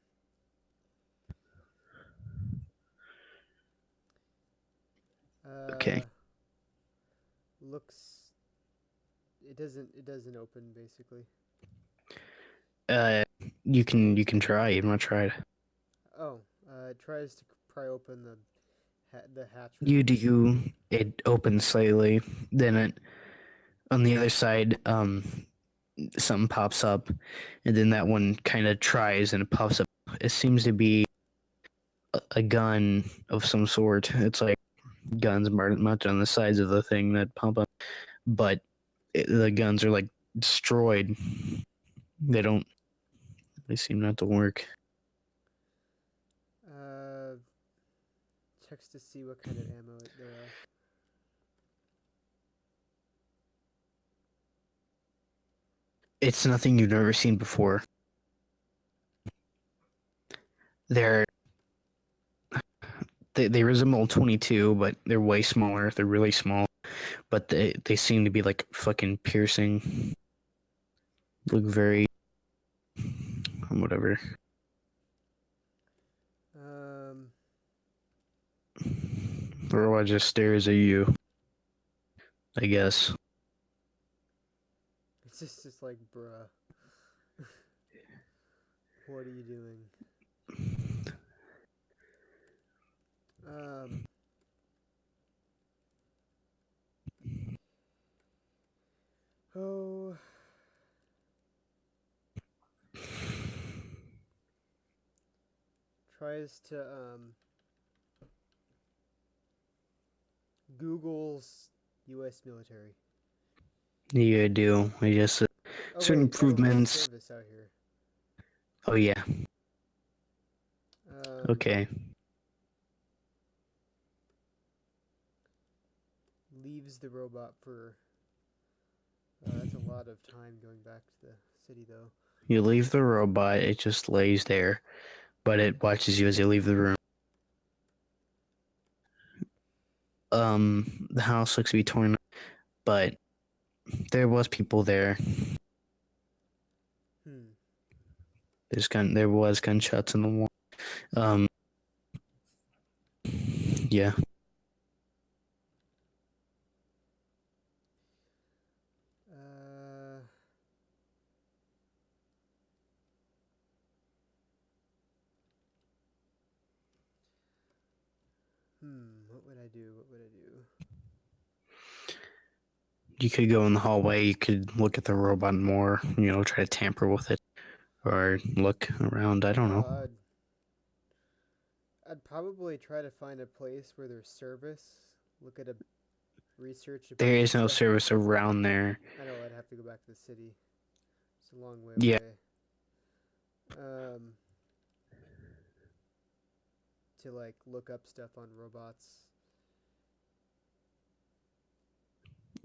Okay. Uh, looks. It doesn't open basically. Uh, you can try. You've not tried. Oh, it tries to pry open the hatch You room. do. It opens slightly. Then on the other side, something pops up, and then that one kind of tries and it pops up. It seems to be a gun of some sort. It's like guns mounted on the sides of the thing that pump up, but the guns are like destroyed. They don't. They seem not to work. Uh, checks to see what kind of ammo there are. It's nothing you've never seen before. They're they resemble 22, but they're way smaller. They're really small but they seem to be like fucking piercing. Look very whatever. Um, The robot just stares at you, I guess. it's just like, bruh, what are you doing? Um, oh, tries to Google's U.S. military. Yeah, I do. I just Oh certain wait, government improvements. service out here. Oh yeah. Um, Okay. leaves the robot for. That's a lot of time going back to the city, though. You leave the robot. It just lays there, but it watches you as you leave the room. The house looks to be torn, but there was people there. Hmm. There was gunshots in the wall. Um, yeah. Uh. What would I do? What would I do? You could go in the hallway. You could look at the robot more. Try to tamper with it or look around. I don't know. Oh, I'd probably try to find a place where there's service. Look at a research a There bunch of is no stuff. service around there. I know I'd have to go back to the city. It's a long way Yeah. away. Um, to like look up stuff on robots.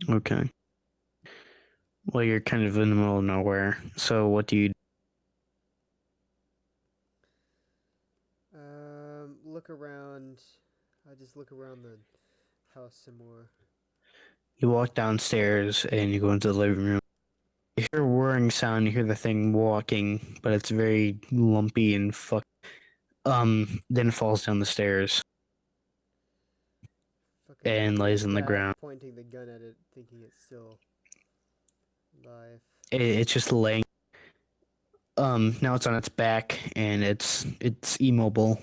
Okay. Well, you're kind of in the middle of nowhere. So what do you? Look around. I just look around the house some more. You walk downstairs and you go into the living room. You hear a whirring sound. You hear the thing walking, but it's very lumpy and fuck. Then falls down the stairs Fucking and look lays at on the that, ground. pointing the gun at it, thinking it's still live. It's just laying. Now it's on its back and it's immobile.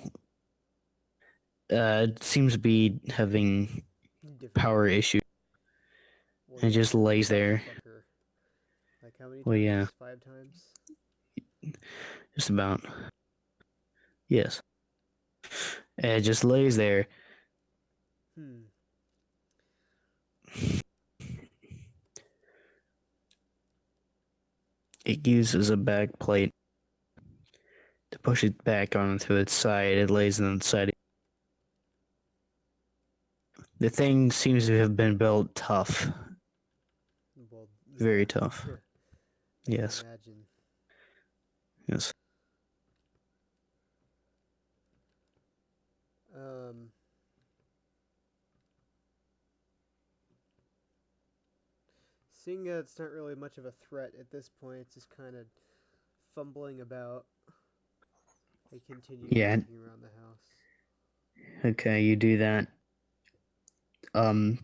It seems to be having power Difficulties. issues. Well, It yeah, just this lays there. motherfucker. Like how many Well, times? yeah, 5 times? just about. Yes. It just lays there. Hmm. It uses a back plate to push it back onto its side. It lays on its side. The thing seems to have been built tough. Well, Very yeah. tough. I can Yes. imagine. Yes. Um, seeing that it's not really much of a threat at this point, it's just kind of fumbling about. I continue Yeah. walking around the house. Okay, you do that.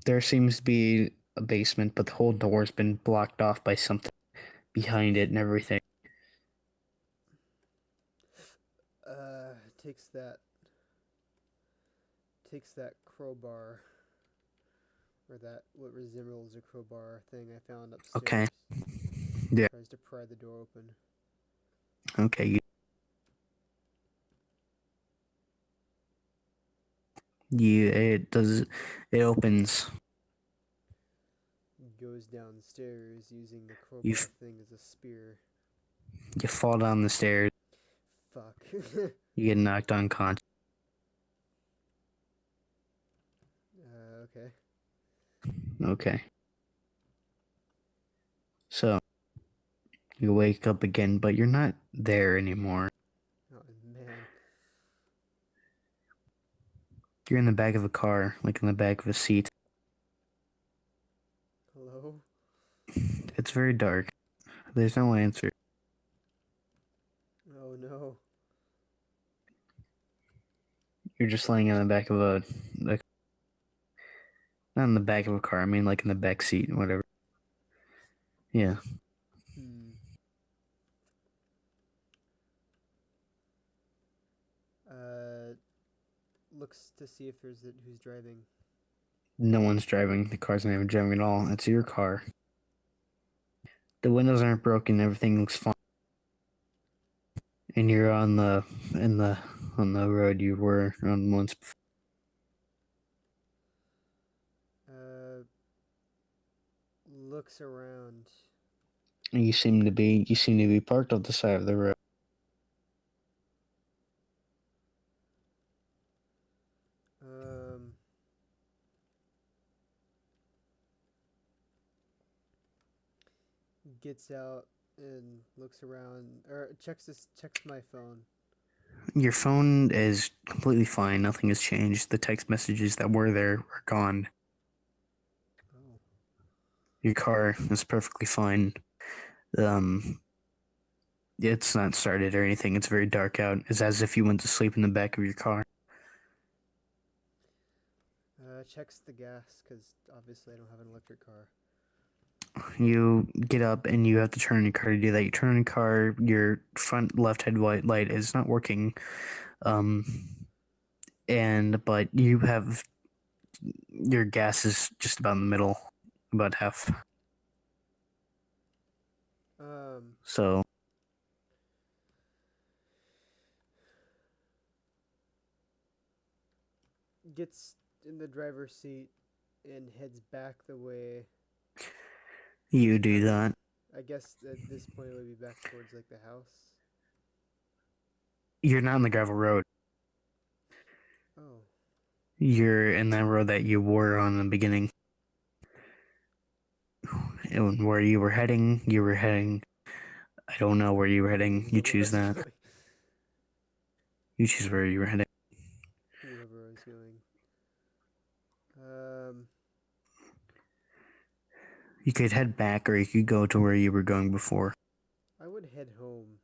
There seems to be a basement, but the whole door's been blocked off by something behind it and everything. Uh, takes that takes that crowbar or that what resembles a crowbar thing I found Okay. upstairs. Yeah. Tries to pry the door open. Okay. It does. It opens. Goes downstairs using the You crowbar thing as a spear. you fall down the stairs. Fuck. You get knocked unconscious. Okay. Okay. So you wake up again, but you're not there anymore. Oh man. You're in the back of a car, like in the back of a seat. very dark. There's no answer. Oh no. You're just laying on the back of not in the back of a car. I mean, like in the back seat, whatever. Yeah. Hmm. Uh, looks to see if there's who's driving. No one's driving. The car's not even driving at all. It's your car. The windows aren't broken. Everything looks fine. And you're on the road you were on once before. Uh, looks around. You seem to be parked off the side of the road. Um, gets out and looks around, or checks my phone. Your phone is completely fine. Nothing has changed. The text messages that were there are gone. Oh. Your car is perfectly fine. Um, it's not started or anything. It's very dark out. It's as if you went to sleep in the back of your car. Checks the gas because obviously I don't have an electric car. You get up and you have to turn on your car to do that. You turn on your car. Your front left headlight light is not working. Um, but you have your gas is just about in the middle, about half. Um, So gets in the driver's seat and heads back the way you he's do coming. that. I guess at this point it would be back towards like the house. You're not on the gravel road. Oh. You're in that road that you were on in the beginning. And where you were heading. I don't know where you were heading. You Wherever I choose was that. going. You choose where you were heading. Wherever I was going. Um, You could head back or you could go to where you were going before. I would head home.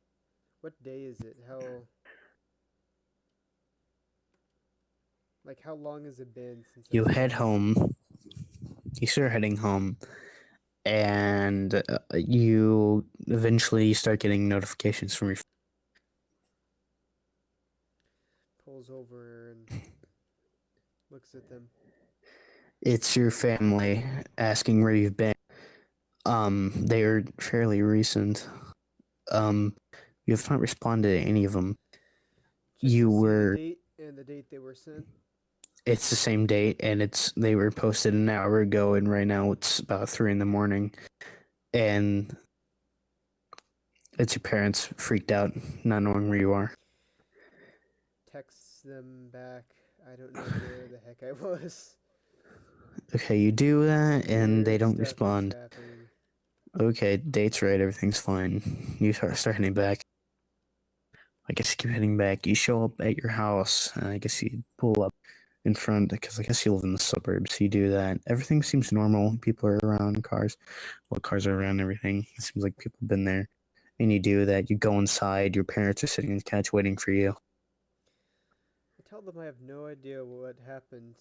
What day is it? How long has it been since I You head started? home. You start heading home. And you eventually start getting notifications from your. Pulls over and looks at them. It's your family asking where you've been. They are fairly recent. You have not responded to any of them. Checks You to see the were. date and the date they were sent. It's the same date, and they were posted an hour ago, and right now it's about 3 in the morning, and it's your parents freaked out, not knowing where you are. Texts them back. I don't know where the heck I was. Okay, you do that, and they Weird don't stuff is respond. happening. Okay, date's right, everything's fine. You start heading back. I guess you keep heading back. You show up at your house, and I guess you pull up in front because I guess you live in the suburbs. You do that. Everything seems normal. People are around cars. Well, cars are around everything. It seems like people have been there. And you do that. You go inside. Your parents are sitting on the couch waiting for you. I tell them I have no idea what happened.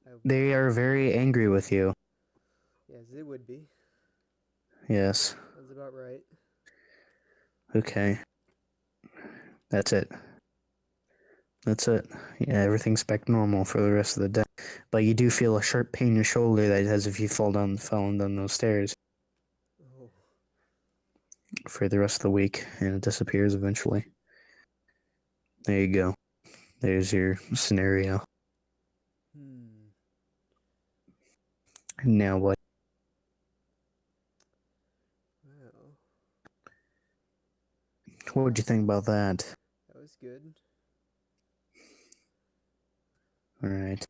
I, They are very angry with you. yes, it would be. Yes. Sounds about right. Okay. That's it. That's it. Yeah, everything's back normal for the rest of the day. But you do feel a sharp pain in your shoulder that as if you fallen down those stairs Oh. for the rest of the week, and it disappears eventually. There you go. There's your scenario. Hmm. Now what? Well, What would you think about that? that was good. All right.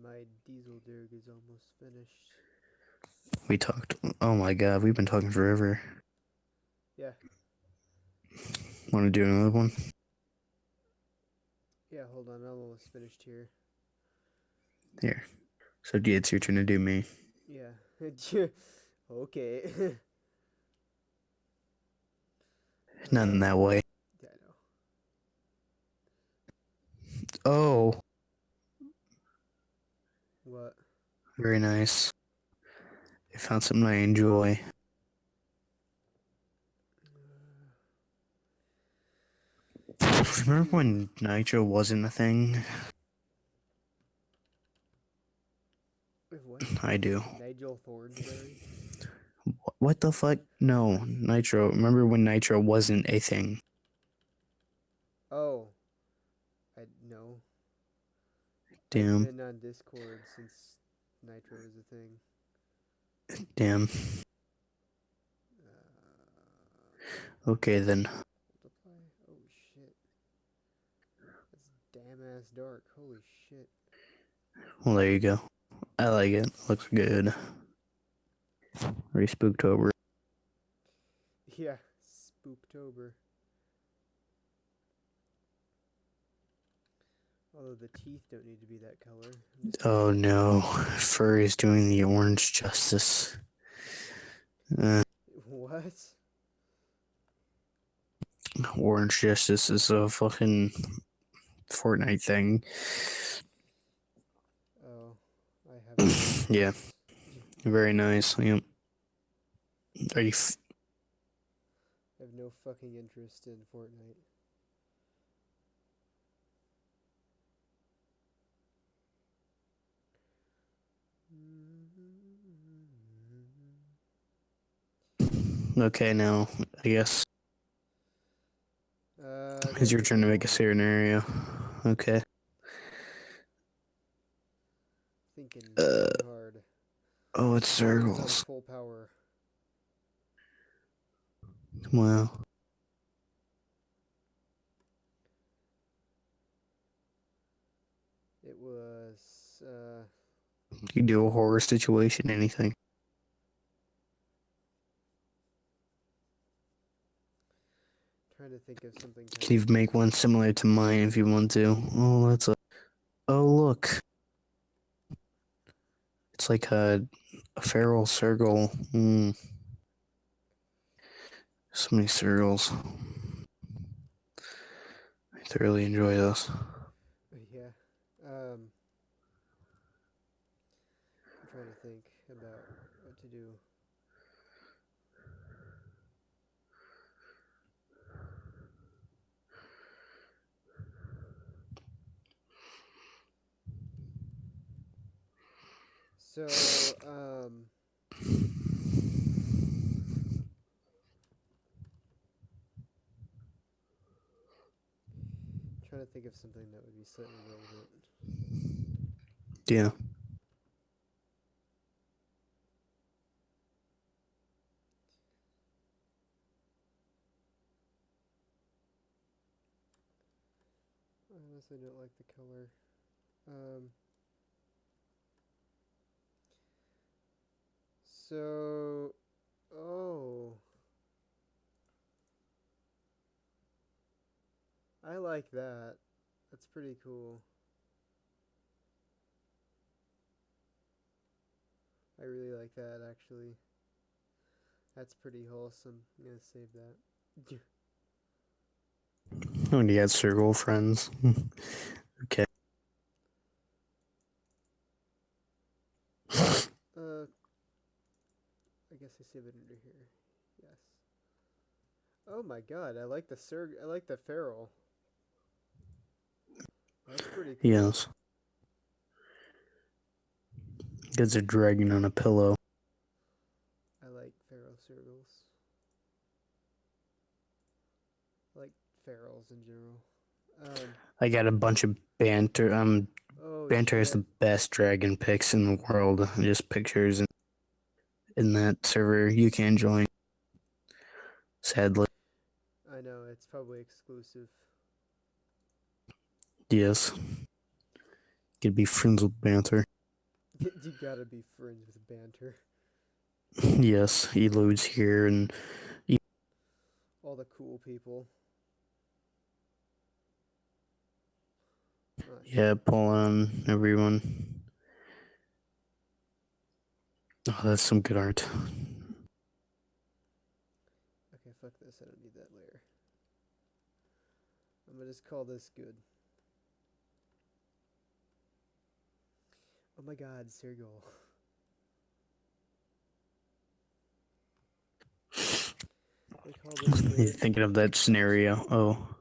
My diesel derg is almost finished. We talked. Oh my god, we've been talking forever. Yeah. Want to do another one? Yeah, hold on. I'm almost finished here. Here. So it's your turn to do me. Yeah. Okay. Not in that way. Yeah, I know. Oh, What? very nice. I found something I enjoy. Remember when Nitro wasn't a thing? What? I do. Nigel Thornsberry? What the fuck? No, Nitro. Remember when Nitro wasn't a thing? Oh, I no. I've Damn, been on Discord since Nitro was a thing. damn. Okay then. Multiply? Oh shit. That's damn ass dark. Holy shit. Well, there you go. I like it. Looks good. Very spooktober. Yeah, Spooktober. Although the teeth don't need to be that color. I'm just Oh kidding. no, Fur is doing the orange justice. What? Orange justice is a fucking Fortnite thing. Oh, I have no Yeah, interest. very nice. Yep. Are you? I have no fucking interest in Fortnite. Okay, now I guess it's Gotta your think turn of to make a one. scenario. Okay. Thinking Uh. really hard. Oh, it's My brain's on circles. full power. Wow. It was, You can do a horror situation, anything. trying to think of something You kind can of even make one similar to mine if you want to. Oh, that's a. Oh, look. It's like a feral circle. So many circles. I thoroughly enjoy those. yeah. I'm trying to think about what to do. So, trying to think of something that would be slightly relevant. Yeah. I honestly don't like the color. Um, so, oh, I like that. That's pretty cool. I really like that actually. That's pretty wholesome. I'm gonna save that. Oh, and you got circle friends. Okay. uh, I guess I save it under here. Yes. Oh my god, I like the I like the feral. That's pretty cool. Yes. Gets a dragon on a pillow. I like feral circles. I like ferals in general. I got a bunch of banter. Oh Banter is shit. the best dragon pics in the world. Just pictures in that server you can join. Sadly. I know, it's probably exclusive. Yes. Could be friends with banter. You gotta be friends with banter. Yes, eludes here and All the cool people. Oh yeah, shit. pull on everyone. Oh, that's some good art. fuck this. I don't need that layer. I'm gonna just call this good. Oh my god, Sergol. I call this He's good. thinking of that scenario. Oh.